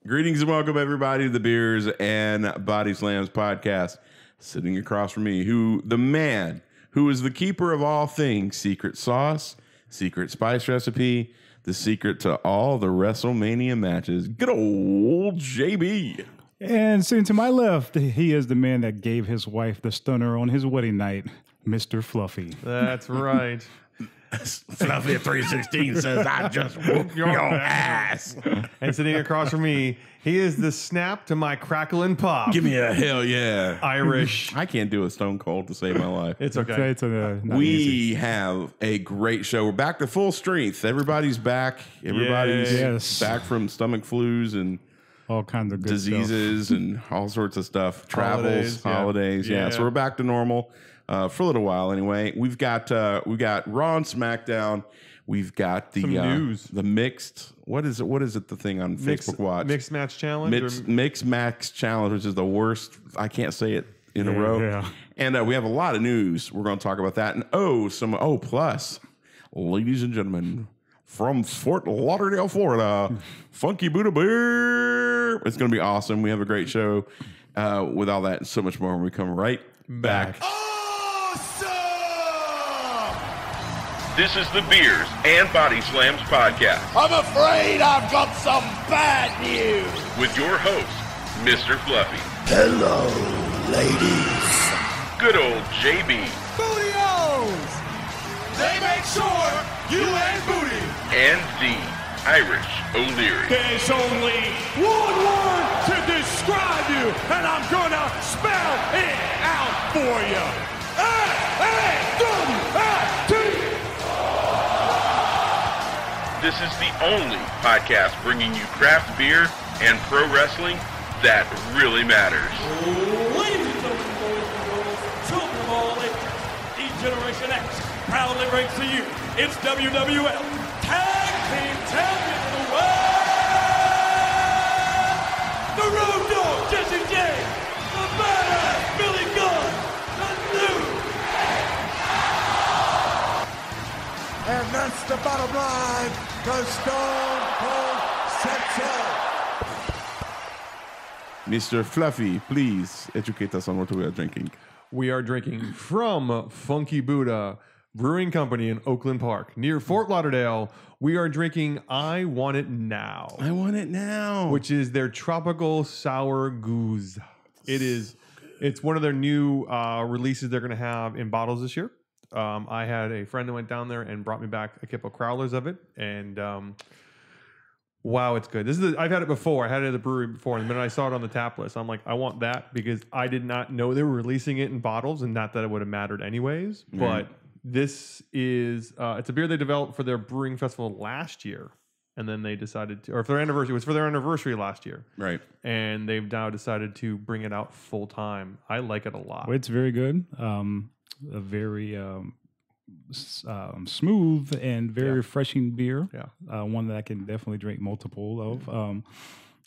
Greetings and welcome, everybody, to the Beers and Bodyslams podcast. Sitting across from me, the man who is the keeper of all things, secret sauce, secret spice recipe, the secret to all the WrestleMania matches. Good old JB. And sitting to my left, he is the man that gave his wife the stunner on his wedding night, Mr. Fluffy. That's right. Fluffy at 316 says, I just whooped your ass. And sitting across from me, he is the snap to my crackle and pop. Give me a hell yeah. Irish. I can't do a Stone Cold to save my life. It's okay. We have a great show. We're back to full strength. Everybody's back. Everybody's back from stomach flus and all kinds of good diseases stuff. and all sorts of stuff. Travels, holidays. Yeah. So we're back to normal for a little while anyway. We've got Raw and SmackDown. We've got the news. The mixed. What is it? The thing on Facebook Watch. Mixed match challenge. Mixed match challenge, which is the worst. I can't say it in a row. Yeah. And we have a lot of news. We're going to talk about that. And plus, ladies and gentlemen, from Fort Lauderdale, Florida, Funky Buddha Beer. It's going to be awesome. We have a great show with all that and so much more when we come right back. Awesome! This is the Beers and Bodyslams podcast I'm afraid I've got some bad news. with your host, Mr. Fluffy, Hello, ladies. good old JB, Booty-O's! They make sure you ain't booty. and the Irish O'Leary. There's only one word to describe you, and I'm gonna spell it out for you. A-A-W-S-T! This is the only podcast bringing you craft beer and pro wrestling that really matters. Ladies and gentlemen, boys and girls, children of all ages, D-Generation X proudly brings to you its WWF Tag Team Champion of the World, the Road Dogg Jesse James, the Badass Billy Gunn, the new. And that's the bottom line, because Stone Cold said so. Mr. Fluffy, please educate us on what we are drinking. We are drinking from Funky Buddha Brewing Company in Oakland Park, near Fort Lauderdale. We are drinking I Want It Now, I want it now. which is their tropical sour goose. It's one of their new releases they're going to have in bottles this year. I had a friend that went down there and brought me back a couple of crowlers of it, and wow, it's good. I've had it before. I had it at the brewery before, and the minute I saw it on the tap list, I'm like, I want that because I did not know they were releasing it in bottles, and not that it would have mattered anyways. But this is it's a beer they developed for their brewing festival last year, and then they decided to, or for their anniversary. It was for their anniversary last year, Right. and they've now decided to bring it out full time. I like it a lot. Well, it's very good. A very smooth and very refreshing beer. Yeah. One that I can definitely drink multiple of.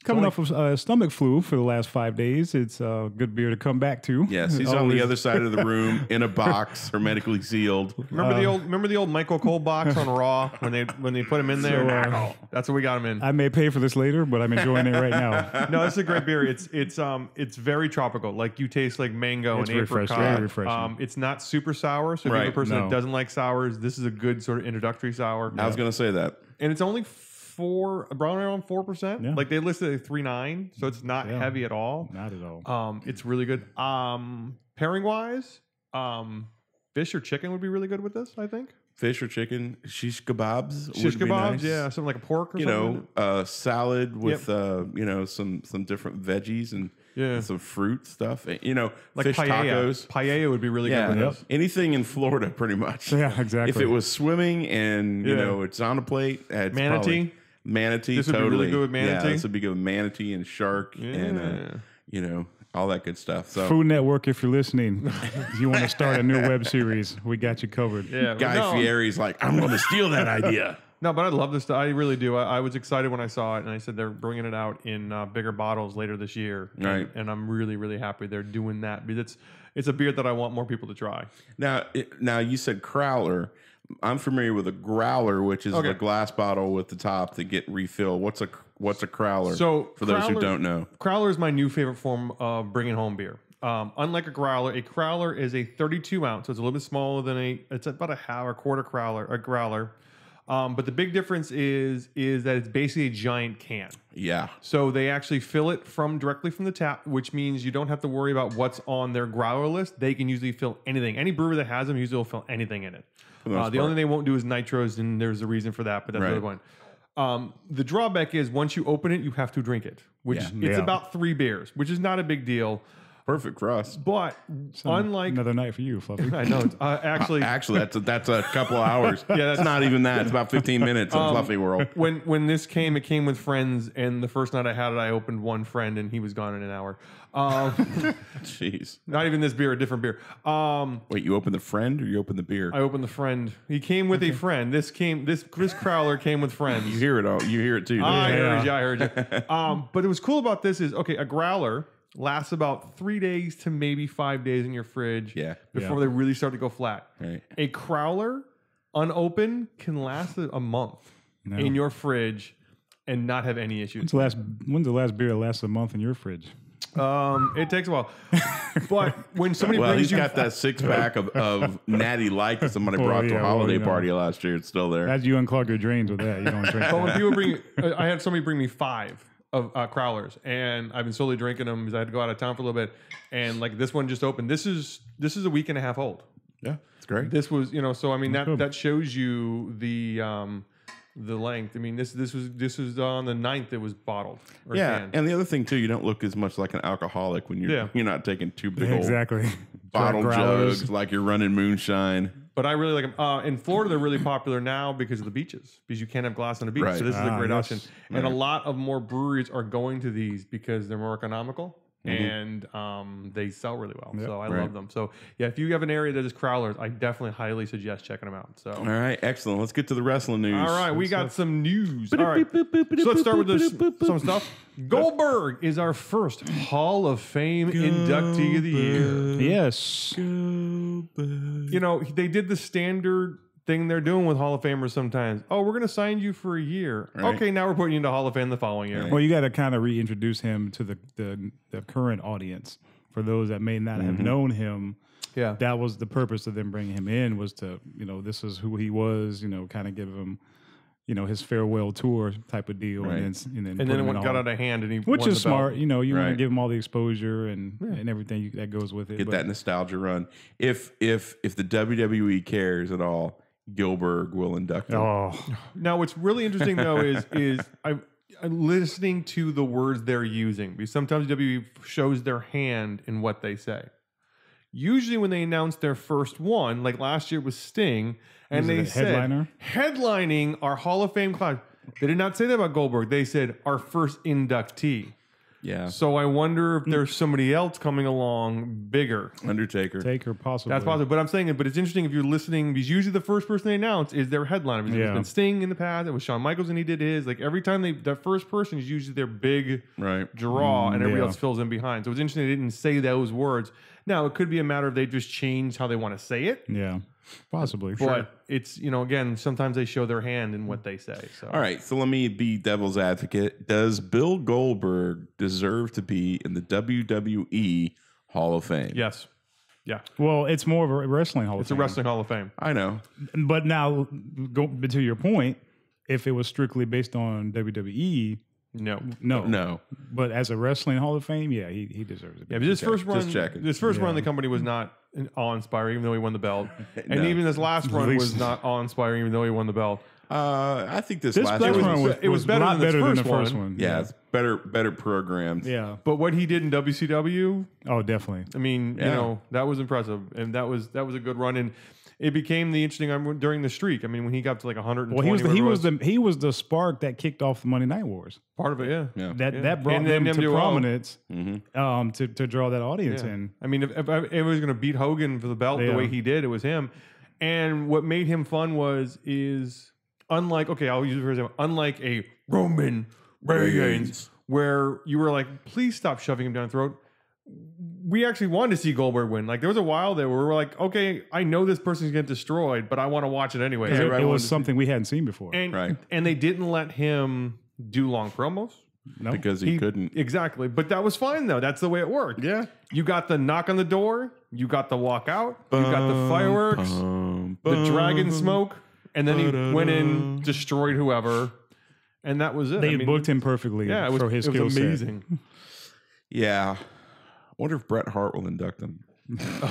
Coming off of stomach flu for the last 5 days, it's a good beer to come back to. Yes, he's on the other side of the room in a box, hermetically sealed. Remember the old Michael Cole box on Raw when they put him in there? That's what we got him in. I may pay for this later, but I'm enjoying it right now. No, it's a great beer. It's very tropical. Like you taste like mango It's and refreshing, apricot. very refreshing. It's not super sour. So if you're a person that doesn't like sours, this is a good sort of introductory sour. I was going to say that. And it's only around 4%. Yeah. Like they listed at 3.9, so it's not heavy at all. Not at all. It's really good. Pairing wise, fish or chicken would be really good with this, I think. Fish or chicken, shish kebabs. Shish would be kebabs, nice. yeah, something like a pork or something. Salad with some different veggies and some fruit stuff. Like Like fish tacos. Paella would be really good with this. Anything in Florida, pretty much. Yeah, exactly. If it was swimming and it's on a plate, it's Manatee. Manatee, This would be totally. really good with manatee. Yeah, this would be good with manatee and shark and all that good stuff. So Food Network, if you're listening, if you want to start a new web series, we got you covered. Yeah, Guy Fieri's like, I'm going to steal that idea. No, but I love this stuff. I really do. I was excited when I saw it, and I said they're bringing it out in bigger bottles later this year. Right. And I'm really, really happy they're doing that because it's a beer that I want more people to try. Now you said crowler. I'm familiar with a growler, which is Okay. the glass bottle with the top to get refilled. What's a crowler? So for those who crowler- don't know, Crowler is my new favorite form of bringing home beer. Unlike a crowler is a 32 ounce, so it's a little bit smaller than it's about a quarter growler. But the big difference is that it's basically a giant can. yeah, So they actually fill it directly from the tap, which means you don't have to worry about what's on their growler list. They can usually fill anything. Any brewery that has them usually will fill anything in it. The only thing they won't do is nitros, and there's a reason for that, but that's the other one. The drawback is once you open it, you have to drink it, which it's about 3 beers, which is not a big deal. perfect for us. But unlike Another night for you, Fluffy. I know it's, actually That's a couple of hours. that's it's not even that. It's about 15 minutes in Fluffy World. when this came, it came with friends, and the first night I had it, I opened one friend, and he was gone in an hour. Jeez. Not even this beer, a different beer. Wait, you opened the friend or you opened the beer? I opened the friend. He came with a friend. This crowler came with friends. You hear it all. You hear it too. I don't you? heard you. But it was cool about this is a growler lasts about 3 days to maybe 5 days in your fridge. Yeah. Before they really start to go flat. Right. A crowler unopened can last a month in your fridge and not have any issues. When's the last beer that lasts a month in your fridge? It takes a while, but when somebody Well, brings he's got that 6-pack of Natty Light that somebody brought to a holiday party last year. It's still there. As you unclog your drains with that, you don't drink. But when that. people I had somebody bring me 5 of crowlers, and I've been slowly drinking them because I had to go out of town for a little bit. And like this one just opened. This is a week and a half old. Yeah, it's great. This was so I mean that shows you the length. I mean this was on the 9th it was bottled. Or canned. And the other thing too, you don't look as much like an alcoholic when you're not taking 2 big old Exactly. bottle Growlers. jugs like you're running moonshine. But I really like them. In Florida, they're really popular now because of the beaches, because you can't have glass on the beach. Right. So this is a great yes. option. And a lot of more breweries are going to these because they're more economical and they sell really well. Yep. So I Right. love them. So yeah, if you have an area that is crowlers, I definitely highly suggest checking them out. So All right, excellent. Let's get to the wrestling news. all right, we got some news. All right, so let's start with some stuff. Goldberg is our first Hall of Fame inductee of the year. Yes. You know, they did the standard thing they're doing with Hall of Famers sometimes. Oh, we're going to sign you for a year. Right. Okay, now we're putting you into Hall of Fame the following year. Well, you got to kind of reintroduce him to the current audience. For those that may not have known him, Yeah. that was the purpose of them bringing him in, was to, this is who he was, kind of give him, his farewell tour type of deal. Right. And then And put then him it in got all- out of hand, and he which won is the belt. smart. You want to Right. give him all the exposure and everything that goes with it. Get that nostalgia run. If the WWE cares at all, Gilbert will induct him. Oh, Now, what's really interesting though is I'm listening to the words they're using, because sometimes WWE shows their hand in what they say. Usually, when they announce their first one, like last year was Sting, and Was it they a said headliner? headlining our Hall of Fame class. They did not say that about Goldberg. They said our first inductee. Yeah. So I wonder if there's somebody else coming along bigger. Undertaker. Taker possibly. That's possible. But I'm saying, but it's interesting if you're listening, because usually the first person they announce is their headliner. Because Yeah. It's been Sting in the past. It was Shawn Michaels, and he did his. Like every time that first person is usually their big Right. draw, and everybody yeah. else fills in behind. So it's interesting they didn't say those words. Now it could be a matter of they just changed how they want to say it. Yeah, possibly. But it's again, sometimes they show their hand in what they say. So All right, so let me be devil's advocate. Does Bill Goldberg deserve to be in the WWE Hall of Fame? yes, yeah, Well, it's more of a wrestling hall. it's a wrestling Hall of Fame. I know. But now, go to your point, if it was strictly based on WWE, No, No. But as a wrestling Hall of Fame, yeah, he deserves it. Yeah, but this first run, just checking. this first run of the company was not awe-inspiring, even though he won the belt, and No. even this last run least- was not awe-inspiring, even though he won the belt. I think this This last last one one was, it was better a lot than this better than the first first one. one. yeah, it's better programmed. Yeah. But what he did in WCW, Oh, definitely. I mean, Yeah. that was impressive, and that was a good run, and it became the interesting during the streak. I mean, when he got to like 120, Well, whatever he was the spark that kicked off the Monday Night Wars. part of it, yeah. Yeah. That brought And them then to NWO. prominence Mm-hmm. to draw that audience Yeah. in. I mean, if it was going to beat Hogan for the belt the Yeah. way he did, it was him. And what made him fun is unlike, okay, I'll use it for example, unlike a Roman Reigns, where you were like, please stop shoving him down the throat. we actually wanted to see Goldberg win. Like there was a while there where we were like, okay, I know this person's getting destroyed, but I want to watch it anyway. It was something we hadn't seen before. And they didn't let him do long promos. No. Because he couldn't. Exactly. But that was fine though. That's the way it worked. Yeah. You got the knock on the door, you got the walk out, you got the fireworks, the dragon smoke, and then he went in, destroyed whoever, and that was it. They booked him perfectly for his skill set. It was amazing. Yeah. I wonder if Bret Hart will induct him.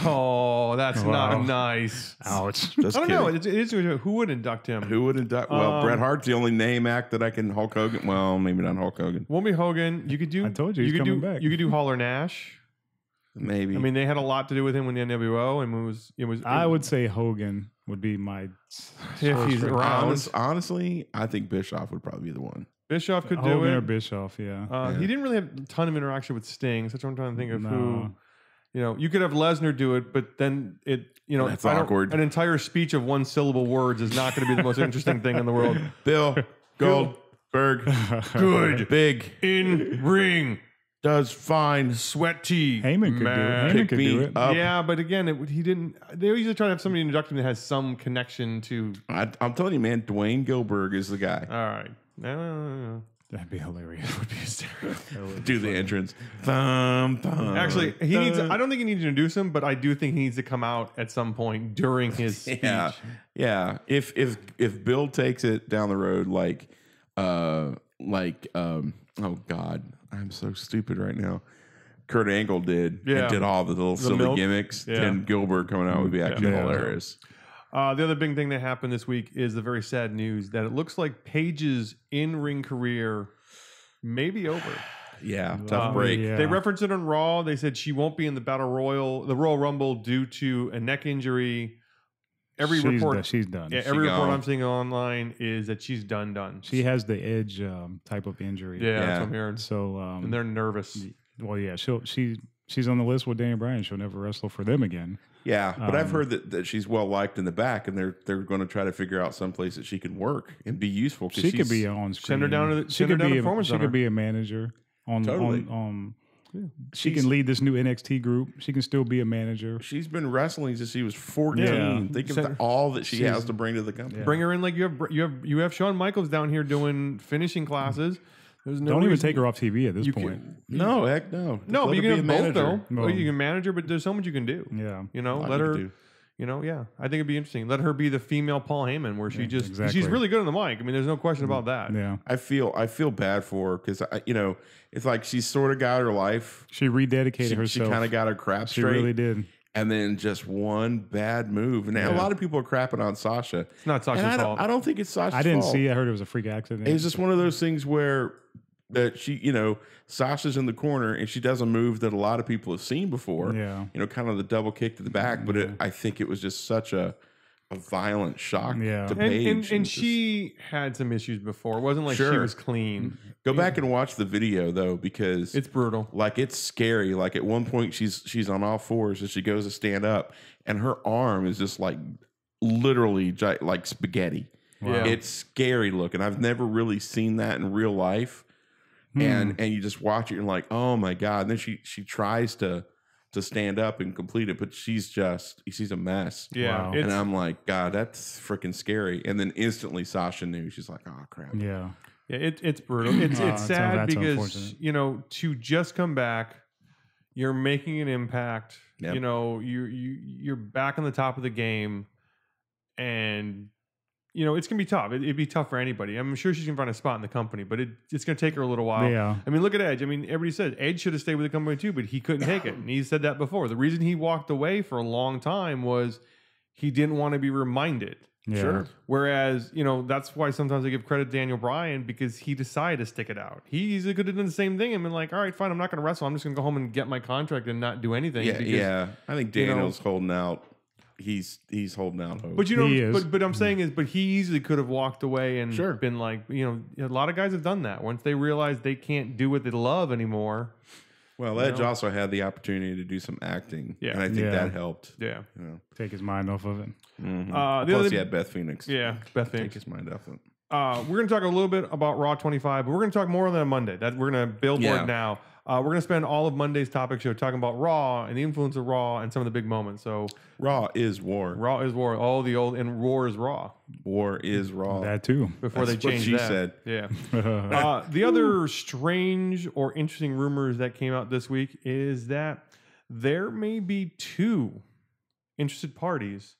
Oh, that's not nice. Ouch. Just I don't know. kidding. It is who would induct him? Who would induct? Well, Bret Hart's the only name act that I can. Hulk Hogan. Well, maybe not Hulk Hogan. Won't be Hogan. You could do. I told you he's could coming do. back. You could do Hall or Nash. Maybe. I mean, they had a lot to do with him when the NWO, and it was. I would say Hogan would be my. If he's around. Honestly, I think Bischoff would probably be the one. Bischoff could do Hogan it. or Bischoff, yeah. He didn't really have a ton of interaction with Sting, so I'm trying to think of who. You know, you could have Lesnar do it, but then that's awkward. An entire speech of one syllable words is not going to be the most interesting thing in the world. Bill Goldberg, Good, big in ring, does fine. sweaty. Heyman could do it. Heyman could do it. Up. Yeah, but again, he didn't. They usually try to have somebody induct him that has some connection to. I'm telling you, man, Dwayne Gilbert is the guy. All right, no. That'd be hilarious. That would be hysterical. Do the entrance. Thumb. Actually, he needs. I don't think he needs to introduce him, but I do think he needs to come out at some point during his speech. Yeah. If Bill takes it down the road, oh God, I'm so stupid right now. Kurt Angle did all the little silly milk gimmicks. Then Gilbert coming out would be actually hilarious. The other big thing that happened this week is the very sad news that it looks like Paige's in-ring career may be over. Yeah, tough break. Yeah. They referenced it on Raw. They said she won't be in the the Royal Rumble due to a neck injury. She's done. Yeah, every report I'm seeing online is that she's done. She has the Edge type of injury. Yeah, that's what I'm hearing. So, and they're nervous. Well, yeah, she's on the list with Daniel Bryan. She'll never wrestle for them again. Yeah, but I've heard that she's well liked in the back, and they're going to try to figure out some place that she can work and be useful. She could be on screen. Send her down to the She could be a manager on. Totally. She can lead this new NXT group. She can still be a manager. She's been wrestling since she was 14. Yeah. Think of all that she has to bring to the company. Yeah. Bring her in like you have Shawn Michaels down here doing finishing classes. There's no Don't even reason- take her off TV at this point. No, heck no. No, Let but you her can be a have both manager. though. No. You can manage her, but there's so much you can do. Yeah. You know, Lot let you her. can do. You know, yeah. I think it'd be interesting. Let her be the female Paul Heyman, where she just exactly. she's really good on the mic. I mean, there's no question about that. Yeah. I feel bad for her because it's like she's sort of got her life. She rededicated She herself. kind of got her crap She straight. really did. And then just one bad move. And a lot of people are crapping on Sasha. It's not Sasha's And fault. I don't think it's Sasha's fault. I didn't see. I heard it was a freak accident. It's just one of those things where that Sasha's in the corner and she does a move that a lot of people have seen before. Yeah. Kind of the double kick to the back. But I think it was just such a violent shock to Paige. And she had some issues before. It wasn't like she was clean. Go back and watch the video though, because It's brutal. like it's scary. Like at one point she's on all fours and she goes to stand up and her arm is just like literally like spaghetti. Yeah. It's scary looking. I've never really seen that in real life. And you just watch it and you're like, oh my God. And then she tries to stand up and complete it, but she's a mess. Yeah. Wow. And I'm like, God, that's freaking scary. And then instantly Sasha knew. She's like, oh crap. Yeah. Yeah, it's brutal. It's sad that's because unfortunate. to just come back, you're making an impact. Yep. You're back on the top of the game, and it's gonna be tough. It'd be tough for anybody. I'm sure she's gonna find a spot in the company, but it's gonna take her a little while. Yeah. I mean, look at Edge. I mean, everybody said Edge should have stayed with the company too, but he couldn't take it, and he said that before. The reason he walked away for a long time was he didn't want to be reminded. Yeah. Sure. Whereas, that's why sometimes I give credit to Daniel Bryan because he decided to stick it out. He easily could have done the same thing and been like, all right, fine, I'm not going to wrestle. I'm just going to go home and get my contract and not do anything. Yeah. I think Daniel's holding out. He's holding out hope. But He is. but I'm saying is, but he easily could have walked away and Sure. been like, a lot of guys have done that. Once they realize they can't do what they love anymore. Well, Edge also had the opportunity to do some acting. Yeah. And I think that helped. Yeah. Take his mind off of it. Plus, he had Beth Phoenix. Yeah, Beth Take Phoenix. his mind off it. We're going to talk a little bit about Raw 25, but we're going to talk more on that on Monday. That we're going to billboard now. We're going to spend all of Monday's topic show talking about Raw and the influence of Raw and some of the big moments. So Raw is war. Raw is war. All the old and War is Raw. War is Raw. That too. Before That's they what changed she that. said. Yeah. The other strange or interesting rumors that came out this week is that there may be 2 interested parties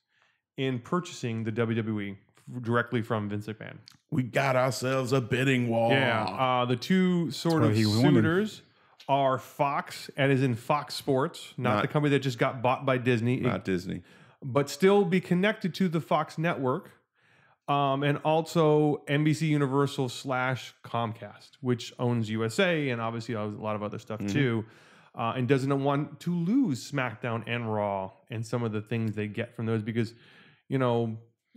in purchasing the WWE directly from Vince McMahon. We got ourselves a bidding war. Yeah. The 2 sort of he wanted. suitors are Fox, and as in Fox Sports, not the company that just got bought by Disney. Not Disney. But still be connected to the Fox network, and also NBC Universal / Comcast, which owns USA and obviously owns a lot of other stuff too, and doesn't want to lose SmackDown and Raw and some of the things they get from those because,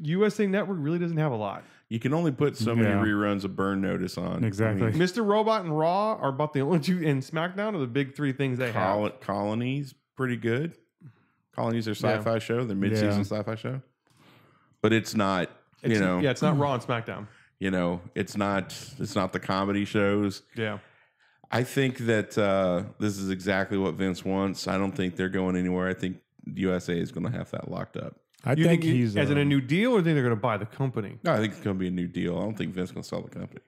USA Network really doesn't have a lot. You can only put so many reruns of Burn Notice on. Exactly. Mr. Robot and Raw are about the only 2, and SmackDown are the big 3 things they have. Colony's pretty good. Colony's their sci-fi show, their mid-season sci-fi show. But it's not, it's not Raw and SmackDown. It's not the comedy shows. Yeah. I think that this is exactly what Vince wants. I don't think they're going anywhere. I think USA is going to have that locked up. I think he's as in a new deal, or think they're going to buy the company? No, I think it's going to be a new deal. I don't think Vince is going to sell the company.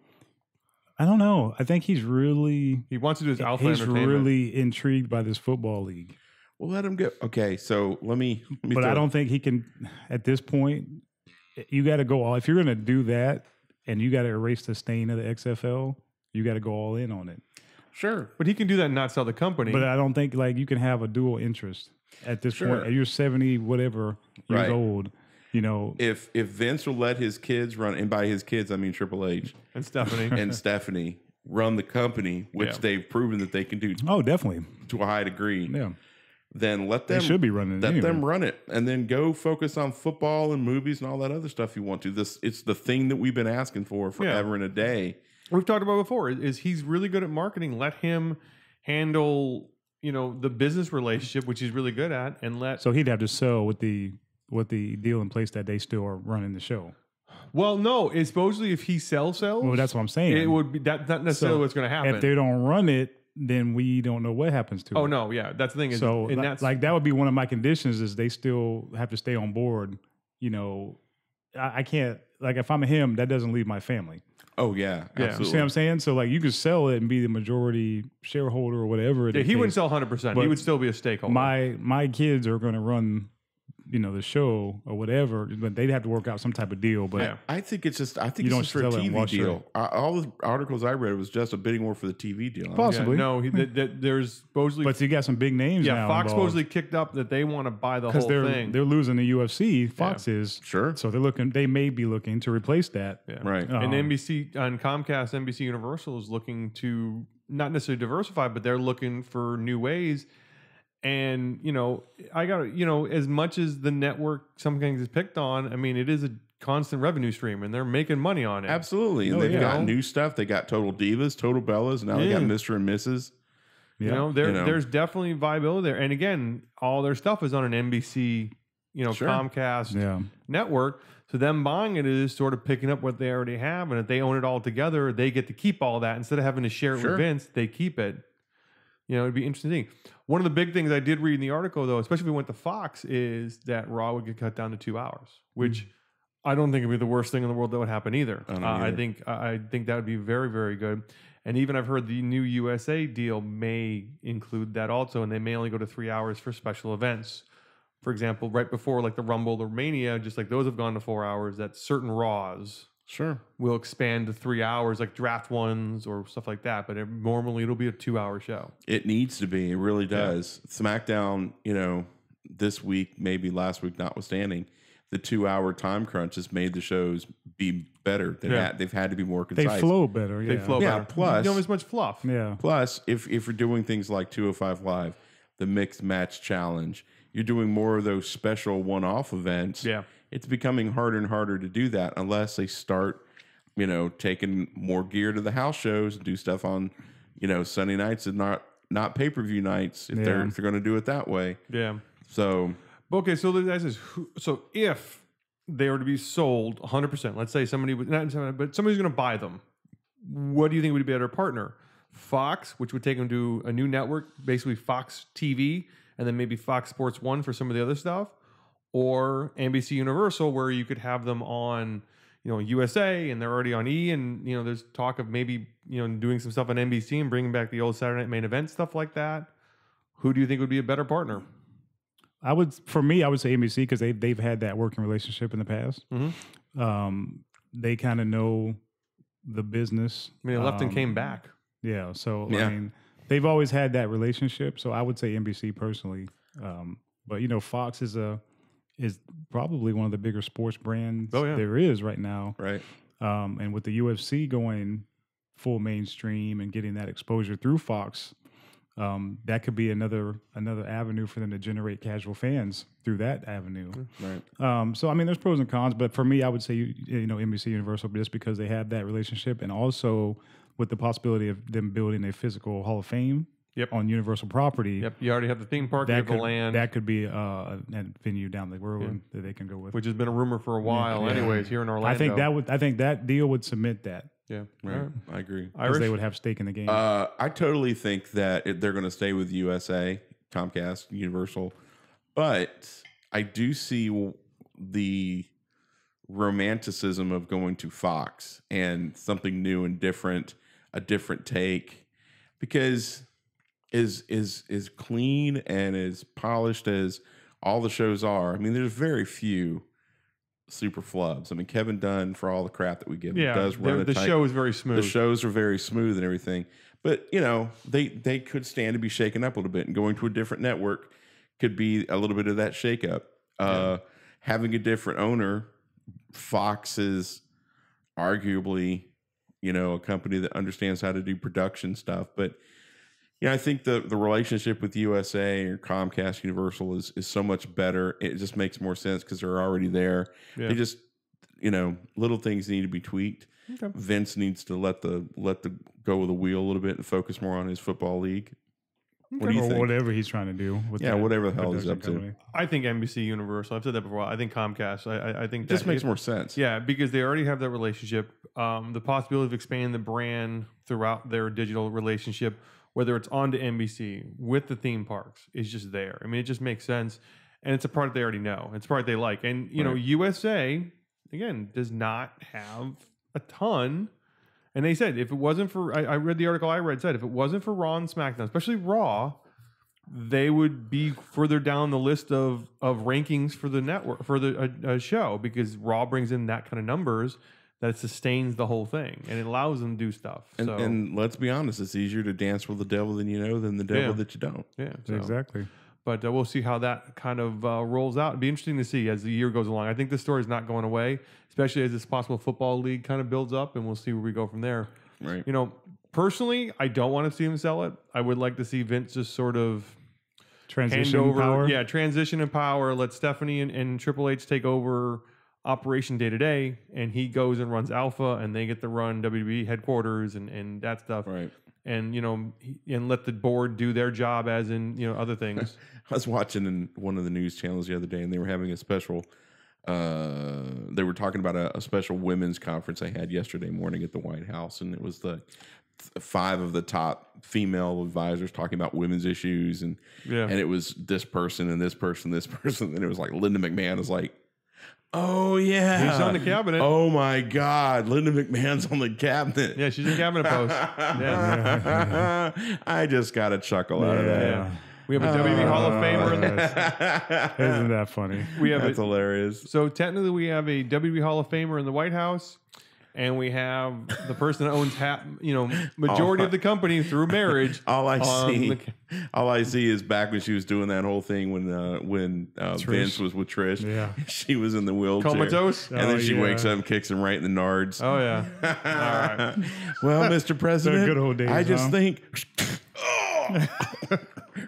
I don't know. I think he's really He wants to do his Alpha he's Entertainment. really intrigued by this football league. Well, let him go. Okay, so let me. But I don't think he can. At this point, you got to go all. If you're going to do that, and you got to erase the stain of the XFL, you got to go all in on it. Sure, But he can do that and not sell the company. But I don't think you can have a dual interest at this Sure. point. You're 70 whatever years Right. old. If Vince will let his kids run, and by his kids I mean Triple H and Stephanie. and Stephanie run the company, which they've proven that they can do Oh, definitely. to a high degree. Yeah. Then let them. They should be running it Let anyway. them run it, and then go focus on football and movies and all that other stuff you want to. It's the thing that we've been asking for forever and a day. We've talked about before is he's really good at marketing. Let him handle, the business relationship, which he's really good at, and So he'd have to sell with the deal in place that they still are running the show. Well, no, it's supposedly if he sells, Well, that's what I'm saying. it would be not necessarily So what's going to happen. If they don't run it, then we don't know what happens to it. Oh no, yeah, that's the thing. Is, So and that's that would be one of my conditions is they still have to stay on board. I can't, if I'm him, that doesn't leave my family. Oh yeah, Yeah. absolutely. You see what I'm saying? So you could sell it and be the majority shareholder or whatever. he wouldn't sell 100%. He But would still be a stakeholder. My kids are going to run, the show or whatever, but they'd have to work out some type of deal. But Yeah. I think it's just. I think You it's don't just for a sell it and TV watch it. deal. All the articles I read was just a bidding war for the TV deal. Possibly. no, there's supposedly. But you got some big names yeah, now Fox involved. supposedly kicked up that they want to buy the whole Because thing. they're losing the UFC. Fox is Sure. so they may be looking to replace that. Yeah. Right. And NBC on Comcast, NBC Universal is looking to not necessarily diversify, but they're looking for new ways. And I got as much as the network sometimes is picked on. I mean, it is a constant revenue stream, and they're making money on it. Absolutely. And Oh, they've yeah. got new stuff. They got Total Divas, Total Bellas. Now they got Yeah. Mr. and Mrs. Yeah. There's definitely viability there. And again, all their stuff is on an NBC, Sure. Comcast Yeah. network. So them buying it is sort of picking up what they already have, and if they own it all together, they get to keep all that instead of having to share it Sure. with Vince. They keep it. It'd be interesting. One of the big things I did read in the article, though, especially if we went to Fox, is that Raw would get cut down to 2 hours, which I don't think would be the worst thing in the world that would happen either. I don't I either. think that would be very, very good. And even I've heard the new USA deal may include that also, and they may only go to 3 hours for special events. For example, right before like the Rumble or Mania, just like those have gone to 4 hours, that certain Raws Sure. will expand to 3 hours, like draft ones or stuff like that. But normally it'll be a 2-hour show. It needs to be. It really does. SmackDown, this week, maybe last week notwithstanding, the 2-hour time crunch has made the shows be better. They've had to be more They concise. flow better. Yeah. They flow Yeah, better. plus- you don't have as much fluff. Yeah. Plus, if you're doing things like 205 Live, the Mixed Match Challenge, you're doing more of those special one-off events. Yeah. It's becoming harder and harder to do that unless they start, taking more gear to the house shows and do stuff on, Sunday nights and not pay-per-view nights if they're going to do it that way. Yeah. So Okay, so that's this. So if they were to be sold 100%, let's say somebody was not somebody, but somebody's going to buy them. What do you think would be a better partner? Fox, which would take them to a new network, basically Fox TV, and then maybe Fox Sports 1 for some of the other stuff, or NBC Universal, where you could have them on, USA, and they're already on E, and, there's talk of maybe, doing some stuff on NBC and bringing back the old Saturday Night Main Event, stuff like that. Who do you think would be a better partner? I would say NBC, because they've had that working relationship in the past. They kind of know the business. I mean, they left and came back. Yeah, so I mean, they've always had that relationship. So I would say NBC personally. But Fox is probably one of the bigger sports brands there is right now. Right. And with the UFC going full mainstream and getting that exposure through Fox, that could be another avenue for them to generate casual fans through that avenue. Right. So I mean, there's pros and cons, but for me, I would say NBC Universal, just because they have that relationship, and also with the possibility of them building a physical Hall of Fame on Universal property. Yep, you already have the theme park, you have the land. That could be a venue down the road that they can go with, which has been a rumor for a while. Anyways, here in Orlando, I think that deal would cement that. Yeah, right. I agree. Because they would have stake in the game. I totally think that they're going to stay with USA, Comcast, Universal, but I do see the romanticism of going to Fox and something new and different, a different take, because is clean and as polished as all the shows are. I mean, there's very few super flubs. I mean, Kevin Dunn, for all the crap that we give him, does run the show is very smooth. The shows are very smooth and everything. But, they could stand to be shaken up a little bit, and going to a different network could be a little bit of that shakeup. Having a different owner, Fox is arguably, a company that understands how to do production stuff. But, I think the relationship with USA or Comcast Universal is so much better. It just makes more sense because they're already there. Yeah. They just, little things need to be tweaked. Okay. Vince needs to let the go with the wheel a little bit and focus more on his football league. Okay. What do you think? Whatever he's trying to do. With whatever the hell he's up to. I think NBC Universal. I've said that before. I think Comcast. I think it just makes more sense. Yeah, because they already have that relationship. The possibility of expanding the brand throughout their digital relationship, whether it's onto NBC with the theme parks, is just there. I mean, it just makes sense, and it's a part they already know. It's a part they like, and USA again does not have a ton. And they said if it wasn't for, I read the article I read, said if it wasn't for Raw and SmackDown, especially Raw, they would be further down the list of rankings for the network, for the show, because Raw brings in that kind of numbers that sustains the whole thing, and it allows them to do stuff. And let's be honest, it's easier to dance with the devil than you know than the devil that you don't. Yeah, exactly. But we'll see how that kind of rolls out. It'd be interesting to see as the year goes along. I think this story is not going away, especially as this possible football league kind of builds up, and we'll see where we go from there. Right. Personally, I don't want to see him sell it. I would like to see Vince just sort of transition over power. Yeah, transition in power. Let Stephanie and Triple H take over operation day to day, and he goes and runs Alpha, and they get to run WWE headquarters and that stuff. Right. And and let the board do their job, as in other things. I was watching in one of the news channels the other day, and they were having a special. They were talking about a special women's conference they had yesterday morning at the White House, and it was the 5 of the top female advisors talking about women's issues, and it was this person and this person, and it was like Linda McMahon was like, oh, yeah. He's on the cabinet. Oh, my God. Linda McMahon's on the cabinet. Yeah, she's in cabinet post. Yeah. I just got a chuckle out of that. Yeah. We have a WWE Hall of Famer in this. Isn't that funny? That's hilarious. So technically we have a WWE Hall of Famer in the White House, and we have the person that owns majority of the company through marriage. All I see is back when she was doing that whole thing when Vince was with Trish. Yeah. She was in the wheelchair. Comatose? And then she wakes up and kicks him right in the nards. Oh, yeah. All right. Well, Mr. President, good old days, I just think...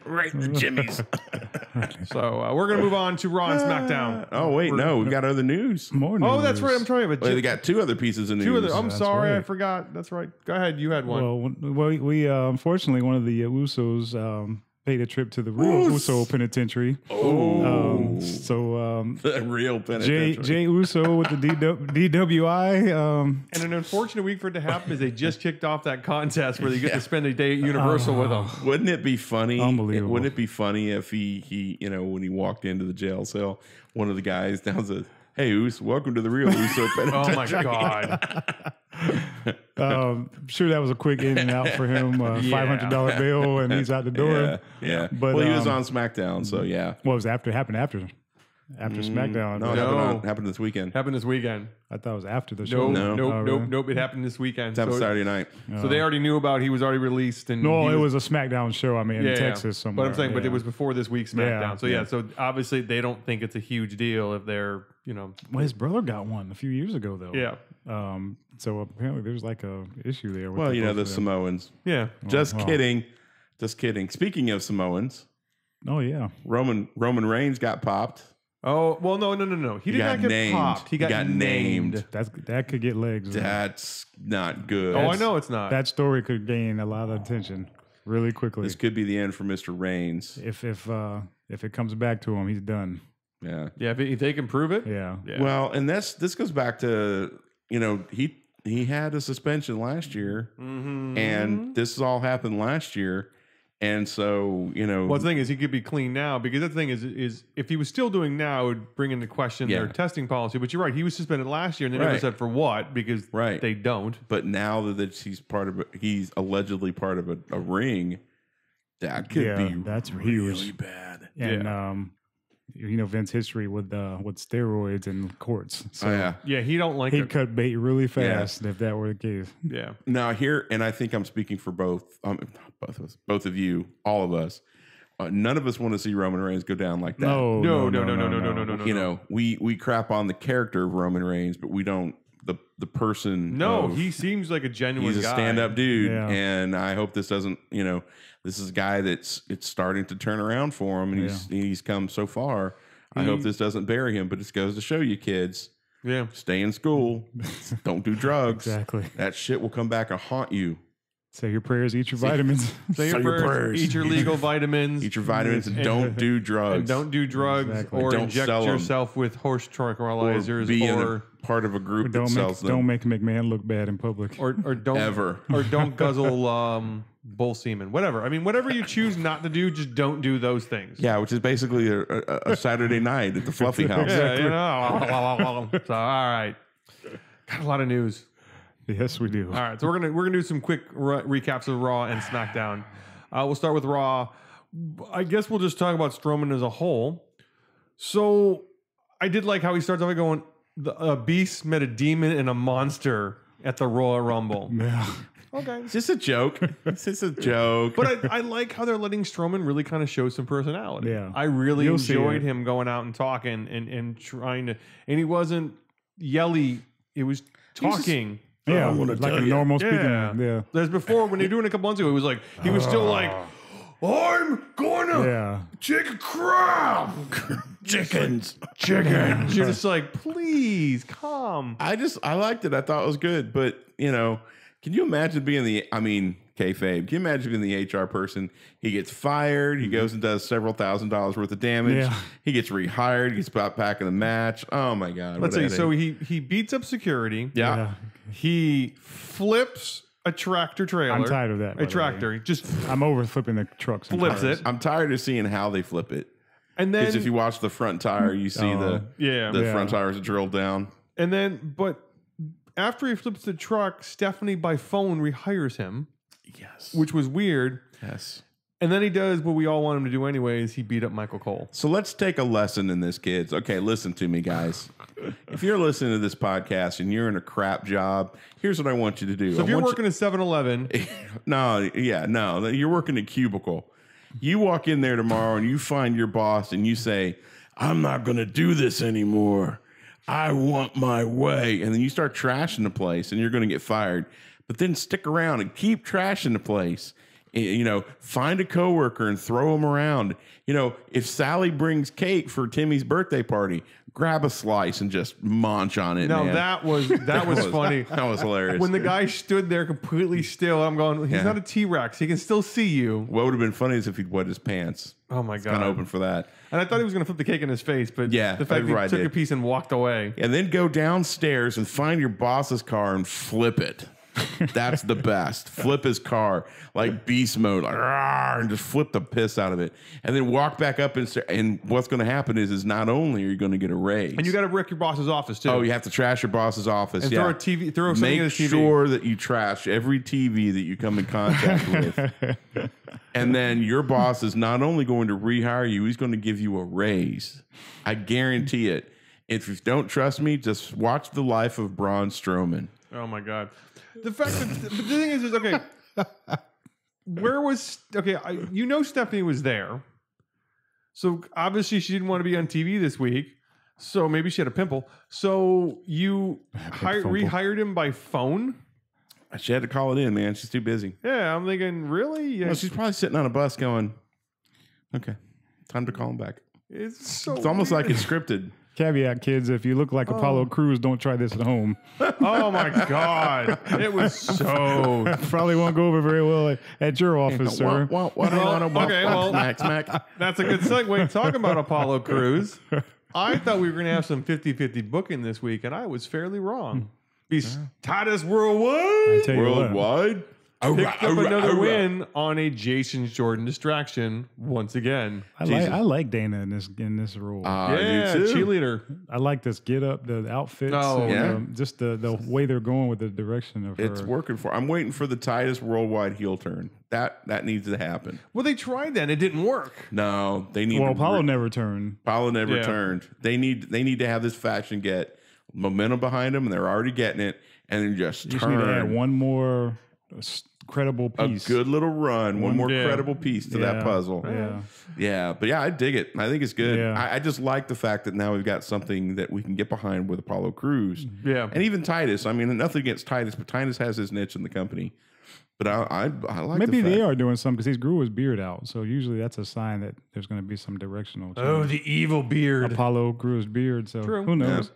right in the jimmies. So we're going to move on to Raw and SmackDown. Oh, wait, no. We've got other news. More news. Oh, that's right. I'm trying to... They got 2 other pieces of news. I'm sorry. right. I forgot. That's right. Go ahead. You had one. Well, we unfortunately, one of the Usos paid a trip to the real Uso Penitentiary. The real penitentiary. Jay Uso with the DWI. And an unfortunate week for it to happen is they just kicked off that contest where you get to spend a day at Universal with them. Wouldn't it be funny? Unbelievable. Wouldn't it be funny if he when he walked into the jail cell, one of the guys down says, "Hey, Us, welcome to the real Uso Penitentiary." Oh my God. I'm sure that was a quick in and out for him. $500 bill, and he's out the door. Yeah. But, Well, he was on SmackDown, so yeah. What was happened after SmackDown? No, it happened this weekend. Happened this weekend. I thought it was after the show. Nope. It happened this weekend. It's happened Saturday night. So they already knew about. He was already released. And No, it was a SmackDown show. I mean, in Texas somewhere. But I'm saying, but it was before this week's SmackDown. Yeah. So so obviously they don't think it's a huge deal if they're, Well, his brother got one a few years ago, though. Yeah. So apparently there's like a issue there. With Well, both the of them. Samoans. Yeah. Just kidding. Speaking of Samoans, Oh yeah. Roman Reigns got popped. Oh, well, no. He did not get named. popped. He got named. That could get legs. That's not good. Oh, I know it's not. That story could gain a lot of attention really quickly. This could be the end for Mr. Reigns. If it comes back to him, he's done. Yeah. Yeah, if they can prove it. Yeah. Well, and this goes back to, he had a suspension last year, and this all happened last year. And so, Well, the thing is, he could be clean now because the thing is if he was still doing now, it would bring into question their testing policy. But you're right, he was suspended last year, and they never said for what because they don't. But now that he's allegedly part of a ring, that could be that's really huge. bad. And Vince history with steroids and courts. So he don't like he'd it. cut bait really fast if that were the case. Yeah. Now here, and I think I'm speaking for both of you, all of us. None of us want to see Roman Reigns go down like that. No. We crap on the character of Roman Reigns, but we don't the person. No, he seems like a genuine He's a guy. stand-up dude, Yeah. and I hope this doesn't. This is a guy it's starting to turn around for him, and he's come so far. I hope this doesn't bury him, but it goes to show you, kids. Yeah. Stay in school. Don't do drugs. Exactly. That shit will come back and haunt you. Say your prayers, eat your vitamins. Say your prayers, eat your legal vitamins. Eat your vitamins and don't do drugs. And don't do drugs Exactly. or Don't inject sell 'em. yourself with horse tranquilizers be in or part of a group that sells them. Don't make McMahon look bad in public. or don't Ever. or don't guzzle bull semen. Whatever. I mean, whatever you choose not to do, just don't do those things. Yeah, which is basically a Saturday night at the Fluffy House. Yeah, So, all right. Got a lot of news. Yes, we do. All right, so we're gonna do some quick recaps of Raw and SmackDown. We'll start with Raw. I guess we'll just talk about Strowman as a whole. So I did like how he starts off by going, a beast met a demon and a monster at the Royal Rumble. Yeah. Okay. It's just a joke. It's just a joke. But I like how they're letting Strowman really kind of show some personality. Yeah. I really You'll see enjoyed it. him going out and talking and trying to, and he wasn't yelly. It was talking. Yeah, I'm gonna like tell a you. normal speaking. Yeah. Yeah. There's before when they were doing it a couple months ago, it was like he was still like, I'm gonna Yeah. chicken crab. Chickens. chicken. You're just like, please come. I liked it. I thought it was good. But, can you imagine being kayfabe, can you imagine being the HR person? He gets fired. He goes and does several $1,000s worth of damage. Yeah. He gets rehired. He gets brought back in the match. Oh, my God. Let's what a see. So headache. he beats up security. Yeah. He flips a tractor trailer. I'm tired of that, by A the tractor. He just I'm over flipping the trucks. and flips cars. it. I'm tired of seeing how they flip it. And then Because if you watch the front tire, you see the Yeah. front tires are drilled down. And then, but after he flips the truck, Stephanie by phone rehires him, Yes. which was weird. Yes. And then he does what we all want him to do anyways. He beat up Michael Cole. So let's take a lesson in this, kids. Okay, listen to me, guys. If you're listening to this podcast and you're in a crap job, here's what I want you to do. So if you're working at 7-Eleven, No, you're working a cubicle. You walk in there tomorrow and you find your boss and you say, I'm not going to do this anymore. I want my way. And then you start trashing the place and you're going to get fired. But then stick around and keep trashing the place. Find a coworker and throw them around. If Sally brings cake for Timmy's birthday party, grab a slice and just munch on it. No, man. that was funny. That was hilarious. When the guy stood there completely still, I'm going, he's not a T-Rex. He can still see you. What would have been funny is if he'd wet his pants. Oh, my God. Kind of open for that. And I thought he was going to flip the cake in his face, but Yeah, the fact that he took a piece and walked away. And then go downstairs and find your boss's car and flip it. That's the best. Flip his car like beast mode, like, "Rawr," and just flip the piss out of it. And then walk back up and what's going to happen is not only are you going to get a raise, And you got to wreck your boss's office, too. oh, you have to trash your boss's office. And throw something Make in his TV. sure that you trash every TV that you come in contact with. And then your boss is not only going to rehire you, he's going to give you a raise. I guarantee it. If you don't trust me, just watch The Life of Braun Strowman. Oh, my God. The fact that the thing is okay. Where was Stephanie was there, so obviously she didn't want to be on TV this week. So maybe she had a pimple. So you rehired him by phone. She had to call it in, man. She's too busy. Yeah, I'm thinking, really? Yeah. Well, she's probably sitting on a bus going, okay, time to call him back. It's almost like it's scripted. Caveat, kids, if you look like Apollo Crews, don't try this at home. Oh, my God. It was so... Probably won't go over very well at your office, sir. Smack. That's a good segue. Talking about Apollo Crews, I thought we were going to have some 50-50 booking this week, and I was fairly wrong. Titus Worldwide. I tell you what. Worldwide. Picked up another win on a Jason Jordan distraction once again. I like Dana in this role. Yeah, cheerleader. I like this get up, the outfits, Oh, and, just the way they're going with the direction of her. It's working for. I'm waiting for the Titus Worldwide heel turn. That needs to happen. Well, they tried that. It didn't work. No, they need. Well, Apollo never turned. Apollo never turned. They need to have this faction get momentum behind them, and they're already getting it, and then just You turn. just need to add one more credible piece. A good little run, one more credible piece to that puzzle. Yeah. But I dig it. I think it's good. Yeah. I just like the fact that now we've got something that we can get behind with Apollo Crews. Yeah. And even Titus. I mean, nothing against Titus, but Titus has his niche in the company. But I like Maybe the fact. they are doing something because he grew his beard out. So usually that's a sign that there's going to be some directional change. Oh, the evil beard. Apollo grew his beard. So True. who knows?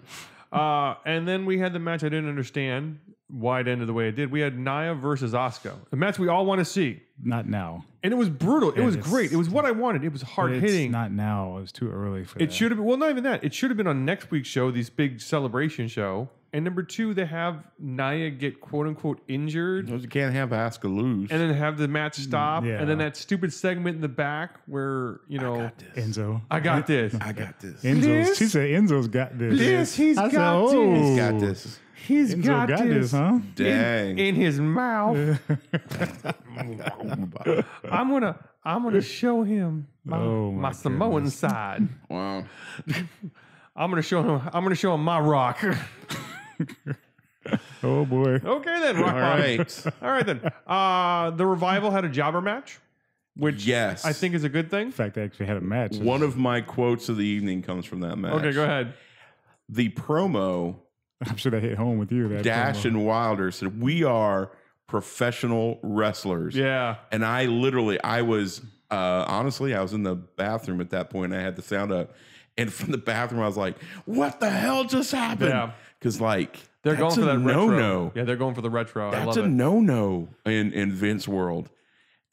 And then we had the match I didn't understand why it ended the way it did. We had Nia versus Asuka, a match we all want to see. Not now. And it was brutal. It was great. It was what I wanted. It was hard hitting. Not now. It was too early for that. It should have been, well, not even that. It should have been on next week's show, this big celebration show. And number two, they have Nia get quote unquote injured. You can't have Asuka lose. And then have the match stop. Yeah. And then that stupid segment in the back where, Enzo. I got this. I got this. Enzo's. She said Enzo's got this. Yes, he's I got said, this. He's got this. He's Enzo got, got this, huh? Dang. in his mouth. I'm gonna show him my Samoan side. Wow. I'm gonna show him my rock. Oh boy. Okay then, rock All bottom. right. All right then. The Revival had a jobber match, which Yes. I think is a good thing. In fact, they actually had a match. One of my quotes of the evening comes from that match. Okay, go ahead. The promo, I'm sure that hit home with you. That Dash promo. and Wilder said, "We are professional wrestlers." Yeah. And I was honestly, I was in the bathroom at that point. And I had the sound up. And from the bathroom, I was like, what the hell just happened? Yeah. Because, like, They're going that's for a that retro. no-no. Yeah, they're going for the retro. I That's love a it. no-no in Vince world.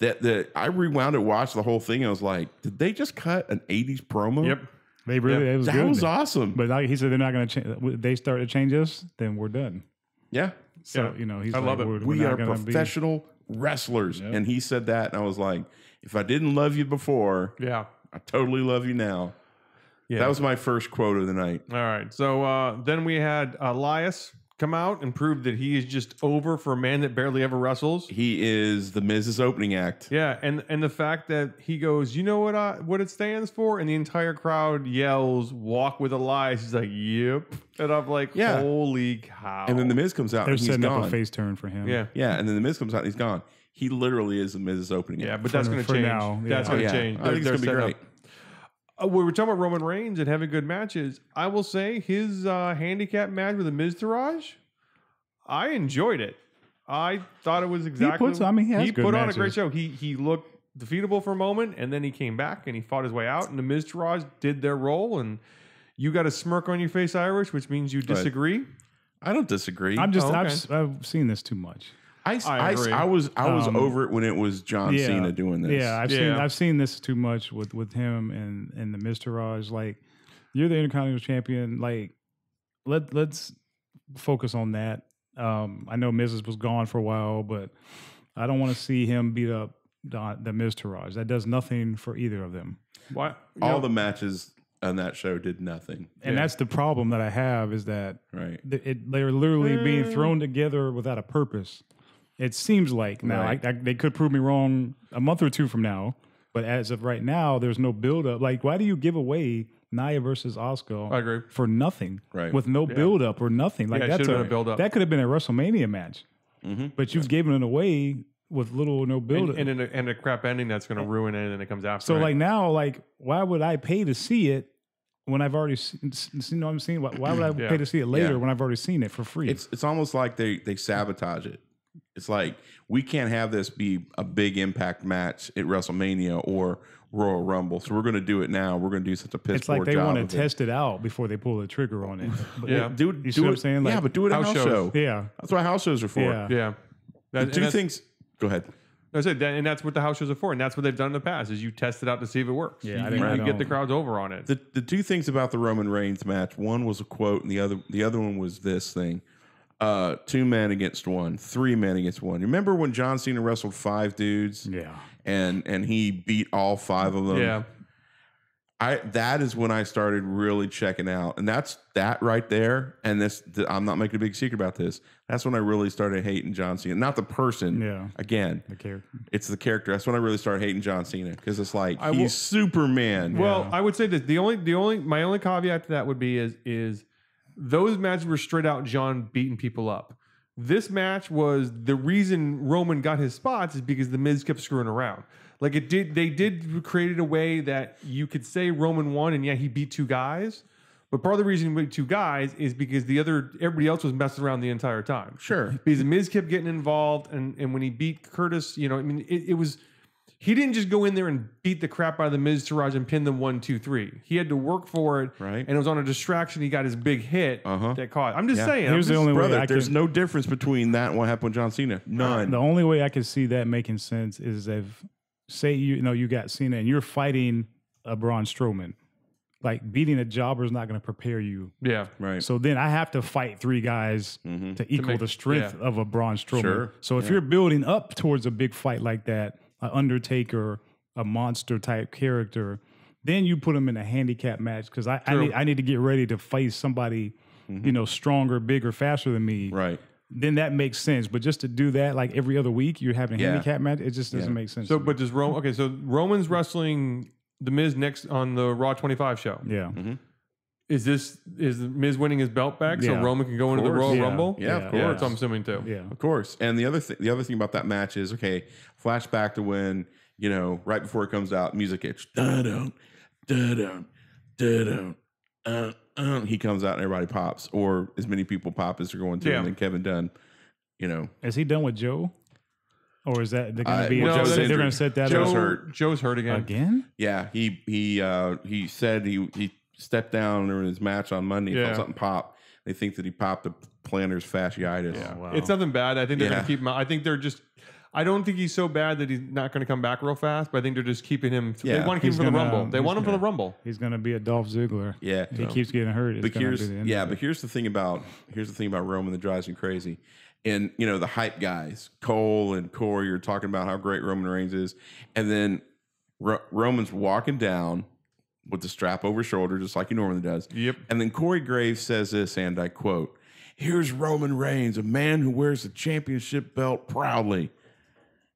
That I rewound it, watched the whole thing. And I was like, did they just cut an 80s promo? Yep. They really, it was That good. was awesome. But like he said, they're not going to change. They start to change us, then we're done. Yeah. So Yeah. he's I like, love it. We're We not are gonna professional wrestlers. And he said that, and I was like, if I didn't love you before, Yeah. I totally love you now. Yeah. That was my first quote of the night. All right. So then we had Elias come out and prove that he is just over for a man that barely ever wrestles. He is the Miz's opening act. Yeah, and the fact that he goes, you know what it stands for, and the entire crowd yells, "Walk with Elias." He's like, "Yep," and I'm like, Yeah. "Holy cow!" And then the Miz comes out They're and he's setting gone. up a face turn for him. yeah, Yeah, and then the Miz comes out and he's gone. He literally is the Miz's opening yeah, act. but that's going to for change. now, That's yeah. going to Yeah. change. I think it's They're going to be setting great. up. We were talking about Roman Reigns and having good matches. I will say his handicap match with the Miztourage, I enjoyed it. I thought it was exactly. He put on a great matches. show. He looked defeatable for a moment, and then he came back and he fought his way out. And the Miz Taraj did their role, and you got a smirk on your face, Irish, which means you disagree. I don't disagree. I'm just Oh, okay. I've seen this too much. I agree. I was over it when it was John Cena doing this. Yeah, I've seen this too much with him and the Mr. Raj. Like, you're the Intercontinental Champion. Like, let's focus on that. I know Mrs. was gone for a while, but I don't want to see him beat up the Mr. Raj. That does nothing for either of them. Why? All the matches on that show did nothing. And that's the problem that I have, is that Right. they're literally being thrown together without a purpose. It seems like now. Right. They could prove me wrong a month or two from now, but as of right now, there's no buildup. Like, why do you give away Nia versus Asuka I agree. for nothing, Right. with no buildup or nothing? Like, Yeah, it that's should've been a build-up. That could have been a WrestleMania match, but you've given it away with little or no buildup. And a crap ending that's going to ruin anything that comes after. So it. like now, like, why would I pay to see it when I've already seen? You know what I'm saying? Why would I pay to see it later Yeah. when I've already seen it for free? It's almost like they sabotage it. It's like, we can't have this be a big impact match at WrestleMania or Royal Rumble, so we're going to do it now. We're going to do such a piss It's like poor they job want of to it. test it out before they pull the trigger on it. But Yeah. you see what I'm saying? Like, yeah, but do it at a house house shows. show. yeah, That's what house shows are for. yeah. yeah, The two things. Go ahead. I said, and that's what the house shows are for, and that's what they've done in the past. Is you test it out to see if it works. Yeah, you, I you get the don't- crowds over on it. The two things about the Roman Reigns match, one was a quote, and the other one was this thing: 2 men against 1, 3 men against 1. Remember when John Cena wrestled 5 dudes? Yeah. and he beat all 5 of them. Yeah, That is when I started really checking out, and that's that right there. And I'm not making a big secret about this. That's when I really started hating John Cena, not the person. Yeah. Again, The character. it's the character. That's when I really started hating John Cena, because it's like will- he's Superman. Well, I would say that my only caveat to that would be is those matches were straight out John beating people up. This match was the reason Roman got his spots is because the Miz kept screwing around. Like they did create a way that you could say Roman won, and yeah, he beat 2 guys. But part of the reason he beat 2 guys is because everybody else was messing around the entire time. Sure. Because the Miz kept getting involved, and when he beat Curtis, I mean, it was. He didn't just go in there and beat the crap out of the Miz Taraj and pin them 1, 2, 3. He had to work for it, Right. And it was on a distraction. He got his big hit that caught. I'm just saying. Here's the only way Brother, I there's can. no difference between that and what happened with John Cena. None. The only way I can see that making sense is if, say, you got Cena and you're fighting a Braun Strowman. Like, beating a jobber is not going to prepare you. Yeah. Right. So then I have to fight 3 guys to equal the strength of a Braun Strowman. Sure. So if you're building up towards a big fight like that, an Undertaker, a monster type character, then you put him in a handicap match, because I need to get ready to face somebody, stronger, bigger, faster than me. Right. Then that makes sense. But just to do that like every other week, you're having a handicap match, it just doesn't make sense. So, to me. but does Roman? Okay, so Roman's wrestling the Miz next on the Raw 25 show. yeah. Is Miz winning his belt back so Yeah. Roman can go into the course. Royal Yeah. Rumble? Yeah, of Yeah, course. that's what I'm assuming too. Yeah. Of course. And the other thing about that match is, okay, flashback to when, right before it comes out, music hits. Da-dum, da-dum, da-dum, he comes out and everybody pops, or as many people pop as they're going to, Yeah. and then Kevin Dunn, Is he done with Joe? Or is that they're going to be? well, Joe's they're injured. going to set that Joe's up hurt. Joe's hurt again. again? yeah, he said he stepped down during his match on Monday, Yeah. felt something pop. They think that he popped a plantar fasciitis. Yeah. wow. It's nothing bad. I think they're going Yeah. to keep him out. I think they're just. I don't think he's so bad that he's not going to come back real fast, but I think they're just keeping him. They Yeah. want to keep him for the He's gonna- Rumble. They want him for the Rumble. He's going to be a Dolph Ziggler. Yeah. If he keeps getting hurt, it's But going to here's be the end of it. but here's the thing about Roman that drives me crazy. And the hype guys, Cole and Corey, are talking about how great Roman Reigns is, and then Roman's walking down with the strap over his shoulder, just like he normally does. Yep. And then Corey Graves says this, and I quote: "Here's Roman Reigns, a man who wears the championship belt proudly."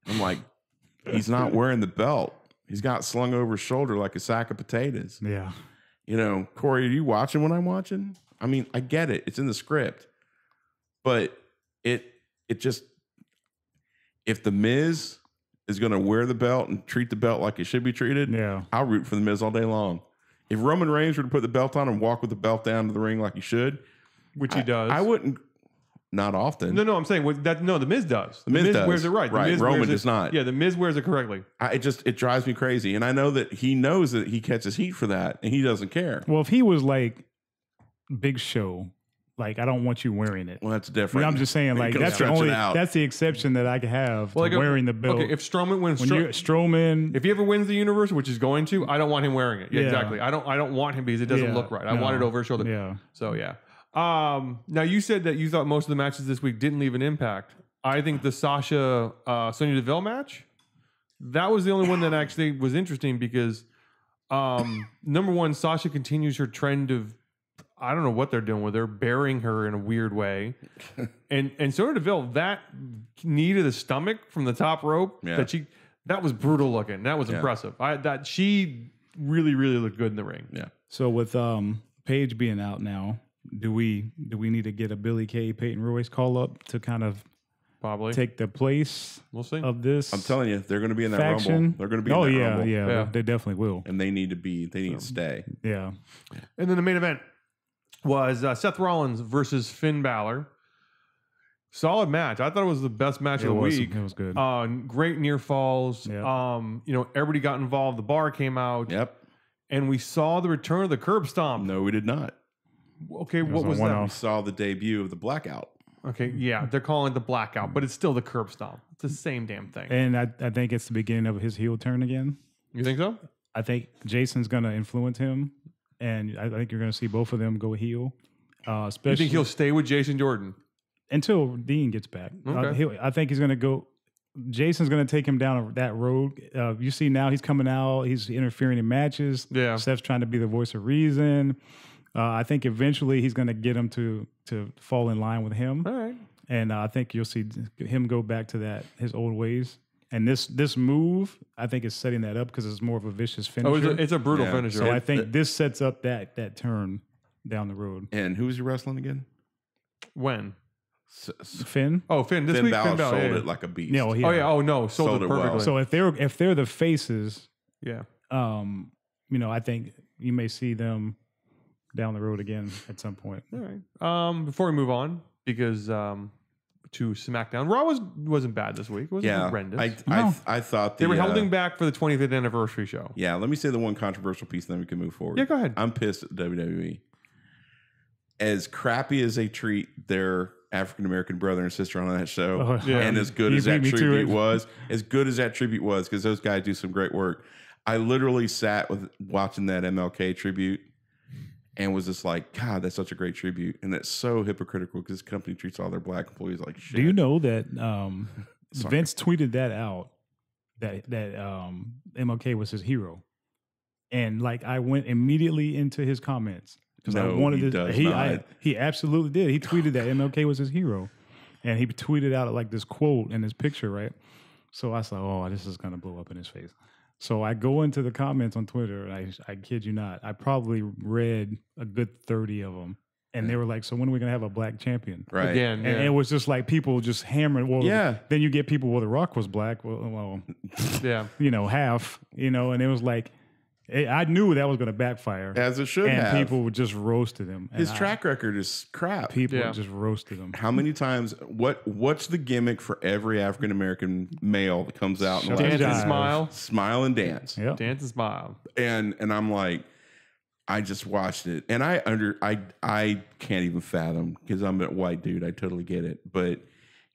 I'm like, he's not wearing the belt. He's got slung over his shoulder like a sack of potatoes. Yeah. Corey, are you watching what I'm watching? I mean, I get it. It's in the script. But it just, if the Miz is going to wear the belt and treat the belt like it should be treated, Yeah. I'll root for the Miz all day long. If Roman Reigns were to put the belt on and walk with the belt down to the ring like he should, Which he does. I wouldn't. not often. No, I'm saying the Miz does. The Miz does. Wears it right. The Right. Miz Roman wears does not. Yeah, the Miz wears it correctly. It drives me crazy. And I know that he knows that he catches heat for that, and he doesn't care. Well, if he was like Big Show, like I don't want you wearing it. Well, that's different. I'm just saying, like Go that's the stretch it only out. that's the exception that I could have to Like, wearing the belt. Okay, if Strowman wins, when you're Strowman, if he ever wins the universe, which is going to, I don't want him wearing it. Yeah, Yeah. exactly. I don't want him because it doesn't Yeah, look right. I no. want it over his shoulder. Yeah. So yeah. Now you said that you thought most of the matches this week didn't leave an impact. I think the Sasha Sonya Deville match, that was the only one that actually was interesting because number one, Sasha continues her trend of, I don't know what they're doing with her, burying her in a weird way. and Sonya Deville, that knee to the stomach from the top rope, that was brutal looking. That was impressive. That she really, really looked good in the ring. Yeah. So with Paige being out now, do we need to get a Billie Kay Peyton Royce call up to kind of Probably take the place we'll see. of this? I'm telling you, they're going to be in that faction? rumble. They're going to be in that rumble. Yeah, they definitely will. And they need to stay. Yeah. And then the main event was Seth Rollins versus Finn Balor. Solid match. I thought it was the best match of the week. It was good. Great near falls. Yeah. Everybody got involved. The bar came out. Yep. And we saw the return of the curb stomp. No, we did not. Okay, what was We that? saw the debut of the blackout. Okay, yeah, they're calling it the blackout, but it's still the curb stomp. It's the same damn thing. And I think it's the beginning of his heel turn again. You think so? I think Jason's going to influence him, and I think you're going to see both of them go heel. Especially You think he'll stay with Jason Jordan? until Dean gets back. Okay. I think he's going to go. Jason's going to take him down that road. You see now he's coming out. He's interfering in matches. Yeah. Seth's trying to be the voice of reason. I think eventually he's going to get him to fall in line with him. All right. And I think you'll see him go back to his old ways. And this move, I think, is setting that up because it's more of a vicious finisher. Oh, it's a brutal finisher. So I think this sets up that turn down the road. And who was he wrestling again? When? Finn. Oh, Finn. This Finn week, Balor Finn Balor. sold Yeah. it like a beast. Yeah, Oh yeah. Oh no, sold it it well. perfectly. So if they're the faces, yeah. I think you may see them down the road again at some point. All right. Before we move on, because to SmackDown, Raw wasn't bad this week. It wasn't horrendous. I thought they were holding back for the 25th anniversary show. Yeah, let me say the one controversial piece, then we can move forward. Yeah, go ahead. I'm pissed at WWE. As crappy as they treat their African American brother and sister on that show, Yeah. and as good You as that beat me to tribute it. was, because those guys do some great work. I literally sat watching that MLK tribute and was just like, God, that's such a great tribute. And it's so hypocritical because this company treats all their black employees like shit. Do you know that Vince tweeted that out that MLK was his hero, and like I went immediately into his comments because I wanted he to. does not. He absolutely did. He tweeted that MLK was his hero, and he tweeted out like this quote in his picture, right? So I was like, oh, this is gonna blow up in his face. So I go into the comments on Twitter, and I kid you not, I probably read a good 30 of them. And they were like, so when are we going to have a black champion? Right. Again, And it was just like people just hammering. Well, Yeah. then you get people, well, The Rock was black. Well, Yeah. half, and it was like, I knew that was going to backfire. As it should and have. people would just roasted him. His track record is crap. People Yeah. just roasted him. How many times? What's the gimmick for every African American male that comes out and Shut Dance and Jive. smile. smile and dance? Yep. Dance and smile. And I'm like, I just watched it, and I can't even fathom because I'm a white dude. I totally get it, but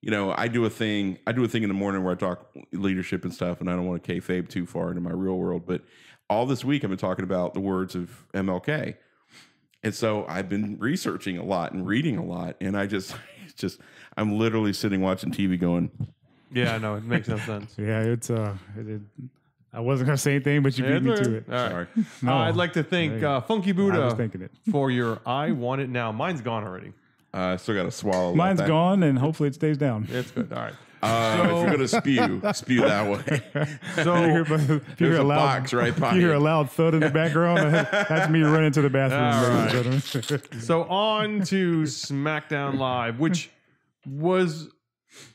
I do a thing in the morning where I talk leadership and stuff, and I don't want to kayfabe too far into my real world, but all this week I've been talking about the words of MLK. And so I've been researching a lot and reading a lot. And I'm literally sitting watching TV going, Yeah, no, it makes no sense. Yeah, it's I wasn't going to say anything, but you beat me to it. All right. sorry. No. I'd like to thank Funky I was Buddha thinking it. for your I Want It Now. Mine's gone already. I still got to swallow. Mine's that. gone, and hopefully it stays down. It's good. All right. If you're going to spew that way. So If you There's hear a a loud, box right by if you hear you. a loud thud in the background, that's me running to the bathroom. All ladies and gentlemen. So on to SmackDown Live, which was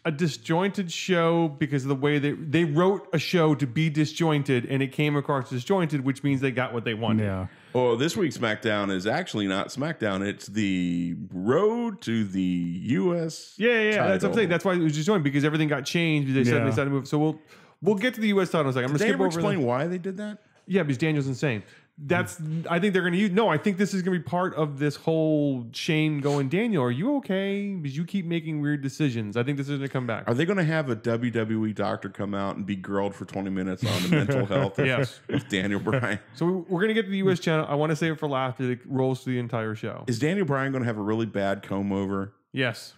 a disjointed show because of the way they wrote a show to be disjointed, and it came across disjointed, which means they got what they wanted. Yeah. Oh, this week's SmackDown is actually not SmackDown. It's the road to the U.S. Yeah. That's what I'm title. saying. That's why it was disjointed, because everything got changed. They said Yeah. they decided to move. So we'll get to the U.S. title in a second. I'm Did gonna they skip ever over. explain why they did that? Yeah, because Daniel's insane. I think they're going to use. No, I think this is going to be part of this whole Shane going, Daniel, are you okay? Because you keep making weird decisions. I think this is going to come back. Are they going to have a WWE doctor come out and be grilled for 20 minutes on the mental health Yes. with Daniel Bryan? So we're going to get to the U.S. channel. I want to save it for last. It rolls through the entire show. Is Daniel Bryan going to have a really bad comb over? Yes.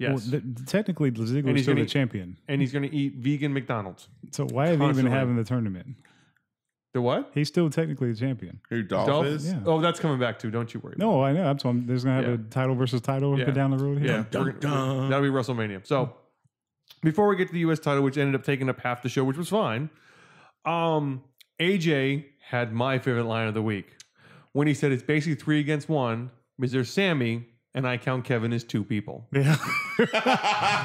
Well, technically, Ziggler is still the champion. And he's going to eat vegan McDonald's. So why are they even Constantly. having the tournament? The what? He's still technically the champion. Who, Dolph Dolph? is? Yeah. Oh, that's coming back too. Don't you worry. No, I know. That's why there's gonna have Yeah. a title versus title Yeah. down the road here. Yeah, that'll be WrestleMania. So before we get to the U.S. title, which ended up taking up half the show, which was fine, AJ had my favorite line of the week when he said it's basically 3 against 1 because there's Sammy and I count Kevin as 2 people. Yeah.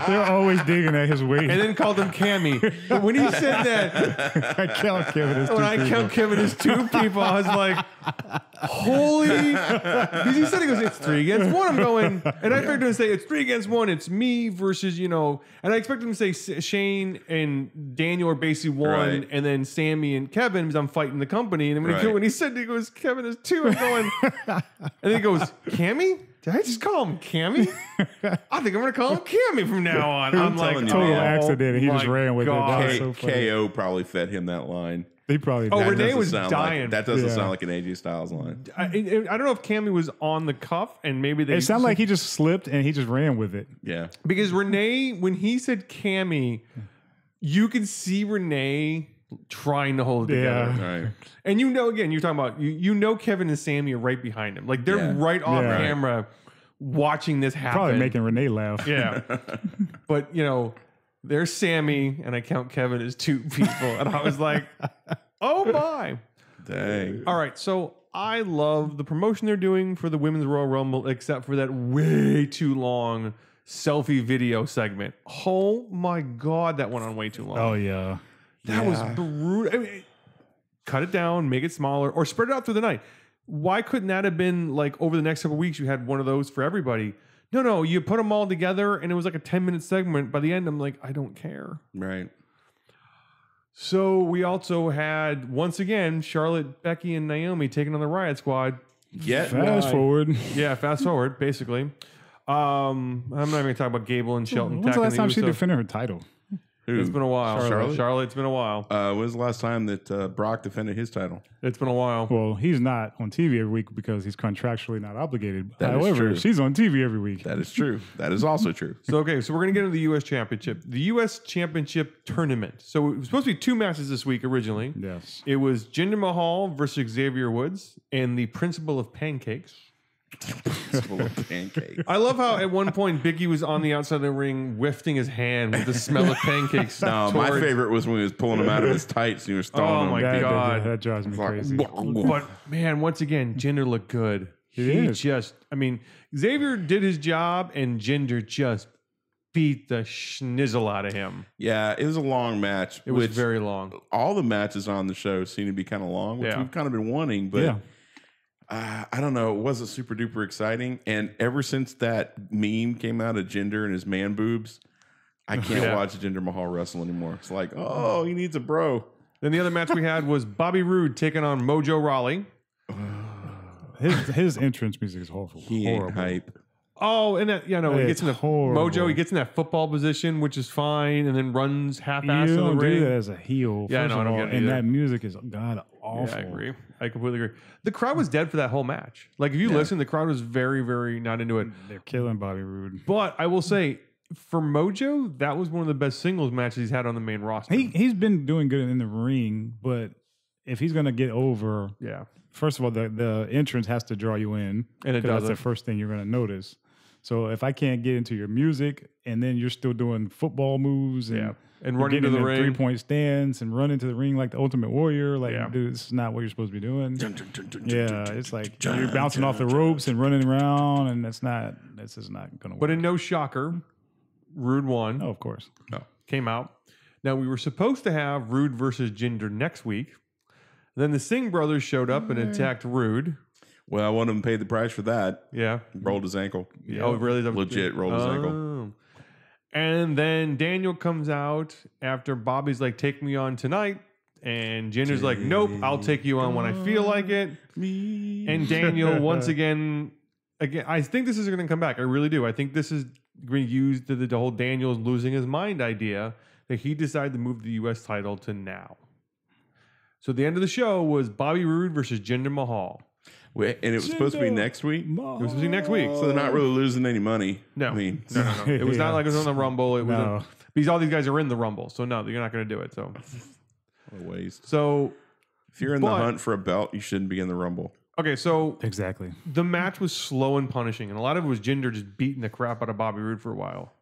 They're always digging at his weight. And then called him Cammy. But when he said that, I count Kevin as when two I people. count Kevin as 2 people, I was like, holy. Because he said, he goes, it's 3 against 1. I'm going, and I expected him to say, it's 3 against 1. It's me versus, and I expected him to say Shane and Daniel are basically 1, Right. and then Sammy and Kevin because I'm fighting the company. And Right. when he said, he goes, Kevin is 2, I'm going, and then he goes, Cammy? Did I just call him Cammy? I think I'm going to call him Cammy from now on. I'm like, telling you, Total man. accident, and he just my ran with it. That God. was so funny. KO probably fed him that line. He probably Oh, did. Renee Doesn't was sound dying. Like, that doesn't Yeah. sound like an AJ Styles line. I don't know if Cammy was on the cuff and maybe they. It sounded like he just slipped and he just ran with it. Yeah. because Renee, when he said Cammy, you could see Renee trying to hold it together. Yeah. Right. And again, you're talking about Kevin and Sammy are right behind him, like they're Yeah. right off Yeah. camera watching this happen. Probably making Renee laugh. Yeah, but there's Sammy and I count Kevin as 2 people, and I was like, oh my. Dang. All right, so I love the promotion they're doing for the Women's Royal Rumble, except for that way too long selfie video segment. Oh my God, that went on way too long. Oh, yeah. That was brutal. I mean, cut it down, make it smaller, or spread it out through the night. Why couldn't that have been like over the next couple of weeks? You had one of those for everybody. No, you put them all together, and it was like a 10-minute segment. By the end, I'm like, I don't care. Right. So we also had, once again, Charlotte, Becky, and Naomi taking on the Riot Squad. Fast forward. Yeah, fast forward, basically. I'm not even going to talk about Gable and Shelton. When's the last attacking time she Usos. defended her title? Who? It's been a while. Charlotte? It's been a while. When was the last time that Brock defended his title? It's been a while. Well, he's not on TV every week because he's contractually not obligated. That is However, true. she's on TV every week. That is true. That is also true. So we're going to get into the U.S. Championship. The U.S. Championship tournament. So it was supposed to be 2 matches this week originally. Yes. It was Jinder Mahal versus Xavier Woods and the Principal of Pancakes. It's full of pancakes. I love how at one point Biggie was on the outside of the ring whiffing his hand with the smell of pancakes. No, my towards- favorite was when he was pulling him out of his tights and he was throwing Oh him. my That, God. that drives me crazy. But man, once again, Jinder looked good. He is. Xavier did his job and Jinder just beat the schnizzle out of him. Yeah, it was a long match. It was very long. All the matches on the show seem to be kind of long, which Yeah. we've kind of been wanting, but Yeah. I don't know. It wasn't super duper exciting. And ever since that meme came out of Jinder and his man boobs, I can't Yeah. watch Jinder Mahal wrestle anymore. It's like, oh, he needs a bro. Then the other match we had was Bobby Roode taking on Mojo Rawley. His entrance music is horrible. He ain't horrible. hype. Oh, and that he It's gets in the horrible. Mojo. He gets in that football position, which is fine, and then runs You half-ass in the don't do ring. that as a heel. Yeah, first no, I of don't all, get it and either. that music is god awful. Yeah, I agree. I completely agree. The crowd was dead for that whole match. Like, if you listen, the crowd was very, very not into it. They're killing Bobby Roode. But I will say, for Mojo, that was one of the best singles matches he's had on the main roster. He's been doing good in the ring, but if he's gonna get over, yeah. first of all, the entrance has to draw you in, And it 'cause that's doesn't. the first thing you're gonna notice. So if I can't get into your music and then you're still doing football moves and Yeah. And you're running to getting the in ring. 3-point stance and run into the ring like the Ultimate Warrior, like Yeah. dude, this is not what you're supposed to be doing. Yeah, it's like you're bouncing off the ropes and running around, and this is not gonna work. But in no shocker, Rude won. Oh, of course. Came out. Now, we were supposed to have Rude versus Jinder next week. Then the Singh brothers showed up and attacked Rude. Well, one of them paid the price for that. Yeah. Rolled his ankle. Yeah. Oh, really? Legit rolled his ankle. And then Daniel comes out after Bobby's like, take me on tonight. And Jinder's like, nope, I'll take you on when I feel like it. And Daniel, once again, I think this is going to come back. I really do. I think this is going to use the whole Daniel's losing his mind idea that he decided to move the U.S. title to now. So the end of the show was Bobby Roode versus Jinder Mahal. And it was supposed to be next week? It was supposed to be next week. So they're not really losing any money. No. I mean, No. It was not like it was on the Rumble. It was No. because all these guys are in the Rumble. So no, you're not going to do it. So what a waste. So if you're in the hunt for a belt, you shouldn't be in the Rumble. Okay, so Exactly. the match was slow and punishing, and a lot of it was Jinder just beating the crap out of Bobby Roode for a while.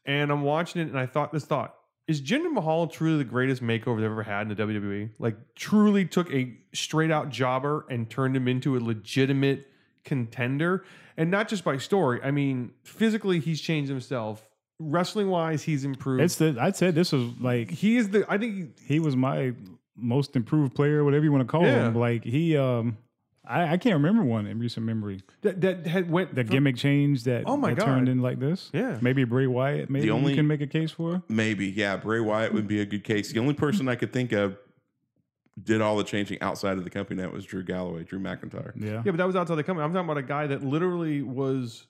And I'm watching it, and I thought this thought: is Jinder Mahal truly the greatest makeover they've ever had in the WWE? Like, truly took a straight out jobber and turned him into a legitimate contender, and not just by story. I mean, physically, he's changed himself. Wrestling wise, he's improved. I'd say this was like He is the. I think he was my most improved player, whatever you want to call him. Like he, I can't remember one in recent memory. that had went The gimmick change that, Oh my that God. turned in like this. Yeah. Maybe Bray Wyatt. Maybe only- you can make a case for. Maybe, yeah. Bray Wyatt would be a good case. The only person I could think of did all the changing outside of the company that was Drew McIntyre. Yeah. Yeah, but that was outside the company. I'm talking about a guy that literally was.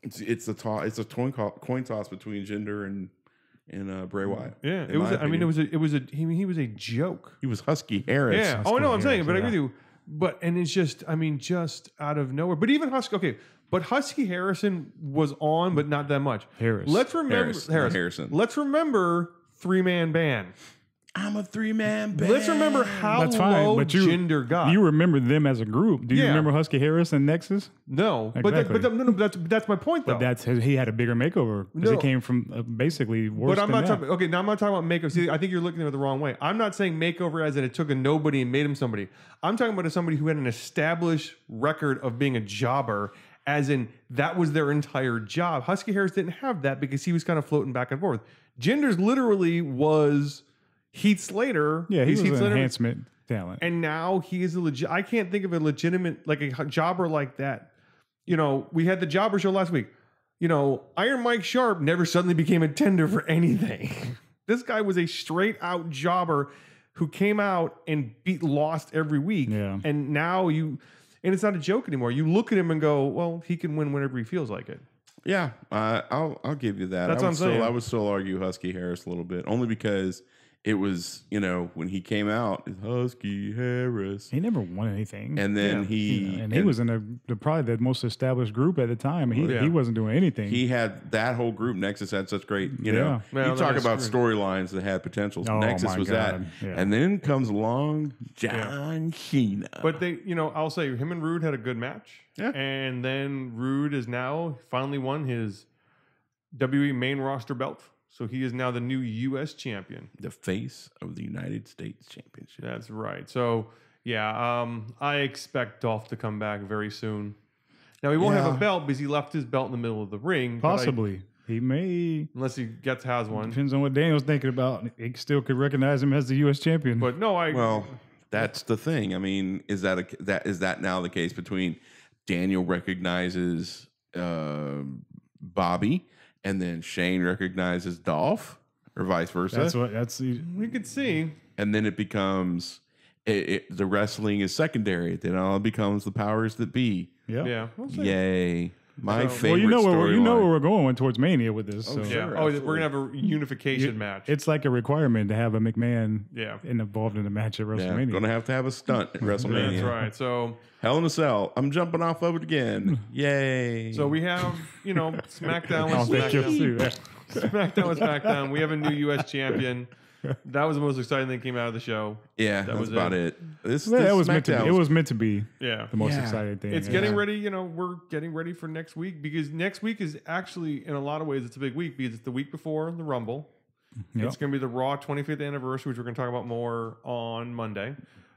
It's a coin toss between Jinder and Bray Wyatt. Yeah, in it was. my I mean, opinion. he was a joke. He was Husky Harris. Yeah. Oh, no, I'm saying, but I yeah. agree with you. But and it's just, I mean, just out of nowhere. But even Husky, okay. But Husky Harrison was on, but not that much. Harris. Let's remember Harris, not Harrison. Let's remember 3-man band. I'm a 3-man band. Let's remember how That's fine, low but Jinder got. You remember them as a group. Do you Yeah. remember Husky Harris and Nexus? no, Exactly. but that's my point though. But he had a bigger makeover because No. it came from basically worse But I'm than not that. talking. Okay, now I'm not talking about makeover. See, I think you're looking at it the wrong way. I'm not saying makeover as in it took a nobody and made him somebody. I'm talking about somebody who had an established record of being a jobber, as in that was their entire job. Husky Harris didn't have that because he was kind of floating back and forth. Jinder's literally was Heath Slater. Yeah, he He's was Heath an Slater. enhancement talent. And now he is a legit. I can't think of a legitimate, like a jobber like that. You know, we had the jobber show last week. You know, Iron Mike Sharp never suddenly became a tender for anything. This guy was a straight out jobber who came out and beat Lost every week. Yeah. And now and it's not a joke anymore. You look at him and go, well, he can win whenever he feels like it. Yeah, I'll give you that. That's what I'm saying. I would still argue Husky Harris a little bit, only because it was, when he came out, it's Husky Harris. He never won anything. And then he was in probably the most established group at the time. He wasn't doing anything. He had that whole group. Nexus had such great, Yeah. Well, you that talk is about true. storylines that had potential. Oh, Nexus my was God. that. Yeah. And then comes along John Cena. But I'll say him and Rude had a good match. Yeah. And then Rude is now finally won his WWE main roster belt. So he is now the new U.S. champion. The face of the United States Championship. That's right. So, yeah, I expect Dolph to come back very soon. Now, he won't have a belt because he left his belt in the middle of the ring. but Possibly. He may. unless he has one. Depends on what Daniel's thinking about. He still could recognize him as the U.S. champion. But no, Well, that's the thing. I mean, is that now the case between Daniel recognizes Bobby and then Shane recognizes Dolph, or vice versa? we could see. And then it becomes the wrestling is secondary. Then all it becomes the powers that be. Yeah. We'll see. Yay! My Well, favorite. well, you know storyline. where we're going towards Mania with this. So. Yeah. Sure, Oh, absolutely. we're going to have a unification match. It's like a requirement to have a McMahon Yeah. involved in a match at Yeah, WrestleMania. gonna have to have a stunt at WrestleMania. That's right. So Hell in a Cell. I'm jumping off of it again. Yay! we have, SmackDown I don't with think you'll SmackDown. see that. SmackDown with SmackDown. We have a new U.S. champion. That was the most exciting thing that came out of the show. yeah, that that's was about it. it. This Was meant to be. SmackDown It was meant to be Yeah. the most Yeah. exciting thing. It's yeah. getting ready, we're getting ready for next week because next week is actually, in a lot of ways, it's a big week because it's the week before the Rumble. Yep. It's going to be the Raw 25th anniversary, which we're going to talk about more on Monday.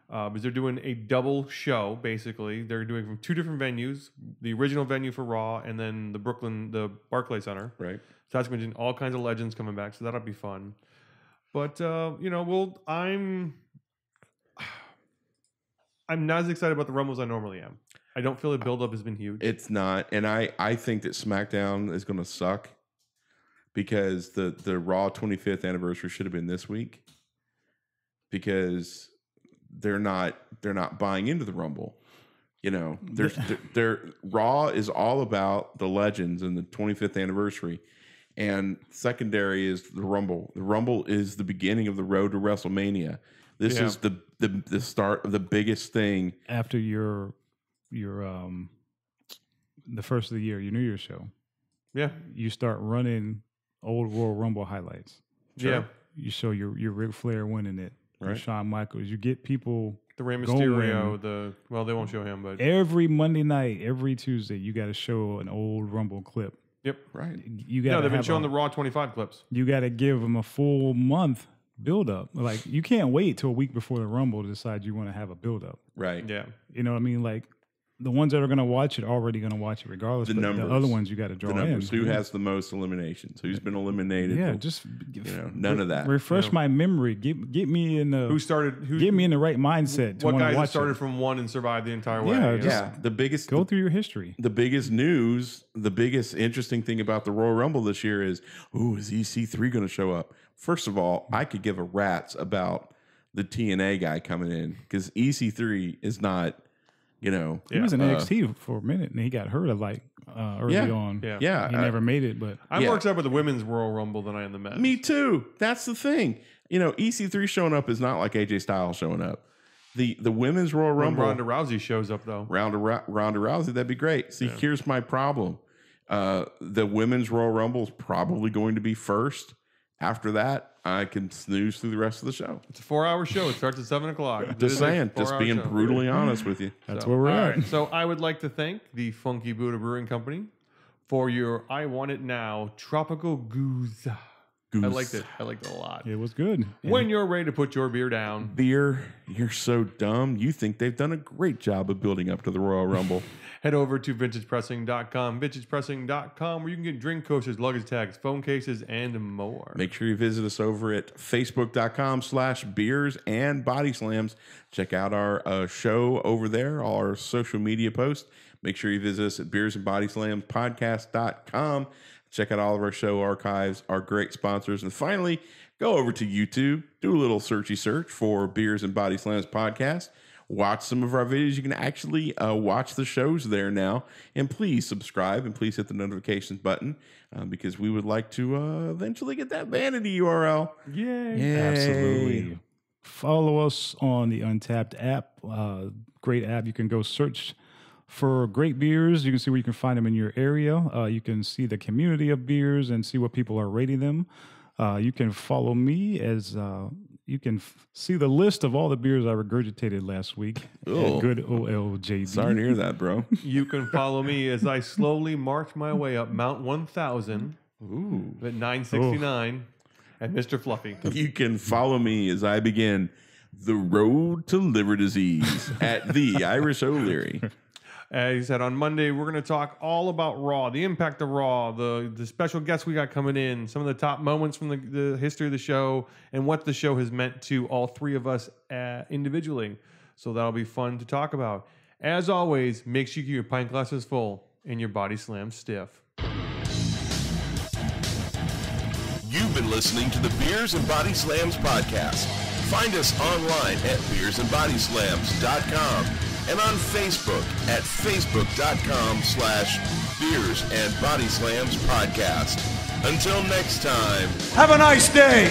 Because they're doing a double show, basically. They're doing from 2 different venues, the original venue for Raw and then the Barclays Center. Right. So that's going to be all kinds of legends coming back, so that'll be fun. But, I'm not as excited about the Rumble as I normally am. I don't feel the build-up has been huge. It's not. And I think that SmackDown is going to suck because the Raw 25th anniversary should have been this week because they're not buying into the Rumble. Raw is all about the legends and the 25th anniversary. And secondary is the Rumble. The Rumble is the beginning of the road to WrestleMania. This is the start of the biggest thing after your the first of the year, your New Year's show. Yeah, you start running old Royal Rumble highlights. Sure. Yeah, you show your Ric Flair winning it, right? Shawn Michaels. You get people. The Rey Mysterio. They won't show him, but every Monday night, every Tuesday, you got to show an old Rumble clip. Yep, right. You got. They've been showing the Raw 25 clips. You got to give them a full month build up. Like you can't wait till a week before the Rumble to decide you want to have a build up. Right. Yeah. You know what I mean? Like the ones that are going to watch it already going to watch it regardless. The numbers. The other ones you got to draw the numbers. in. Who has the most eliminations? Who's been eliminated? Yeah, just none of that. Refresh my memory. Get me in the get me in the right mindset. What guys that started from 1 and survived the entire way? The biggest through your history. The biggest news, the biggest interesting thing about the Royal Rumble this year is, is EC3 going to show up? First of all, I could give a rat's about the TNA guy coming in because EC3 is not. He was in NXT for a minute and he got hurt early on. Yeah. He never made it, but I'm more excited with the women's Royal Rumble than I am the men's. Me too. That's the thing. EC3 showing up is not like AJ Styles showing up. The women's Royal Rumble. Ronda Rousey shows up though. Ronda Rousey, that'd be great. See, here's my problem. The women's Royal Rumble is probably going to be first. After that, I can snooze through the rest of the show. It's a 4-hour show. It starts at 7 o'clock. Just saying, just being brutally honest with you. That's where we're at. Right. So I would like to thank the Funky Buddha Brewing Company for your I Want It Now Tropical Gose. I liked it. I liked it a lot. It was good. When you're ready to put your beer down. Beer, you're so dumb. You think they've done a great job of building up to the Royal Rumble. Head over to vintagepressing.com, vintagepressing.com, where you can get drink coasters, luggage tags, phone cases, and more. Make sure you visit us over at facebook.com/beers and bodyslams. Check out our show over there, all our social media posts. Make sure you visit us at beersandbodyslamspodcast.com. Check out all of our show archives, our great sponsors. And finally, go over to YouTube, do a little search for Beers and Body Slams Podcast. Watch some of our videos. You can actually watch the shows there now. And please subscribe and please hit the notifications button because we would like to eventually get that vanity URL. Yay. Absolutely. Follow us on the Untapped app. Great app. You can go search for great beers. You can see where you can find them in your area. You can see the community of beers and see what people are rating them. You can follow me as you can see the list of all the beers I regurgitated last week. Good OLJD. Sorry to hear that, bro. You can follow me as I slowly march my way up Mount 1000 at 969 and Mr. Fluffy. You can follow me as I begin the road to liver disease at the Irish O'Leary. As you said, on Monday, we're going to talk all about Raw, the impact of Raw, the special guests we got coming in, some of the top moments from the history of the show, and what the show has meant to all three of us individually. So that'll be fun to talk about. As always, make sure you keep your pint glasses full and your body slam stiff. You've been listening to the Beers and Body Slams podcast. Find us online at beersandbodyslams.com. and on Facebook at facebook.com/Beers and Body Slams Podcast. Until next time. Have a nice day.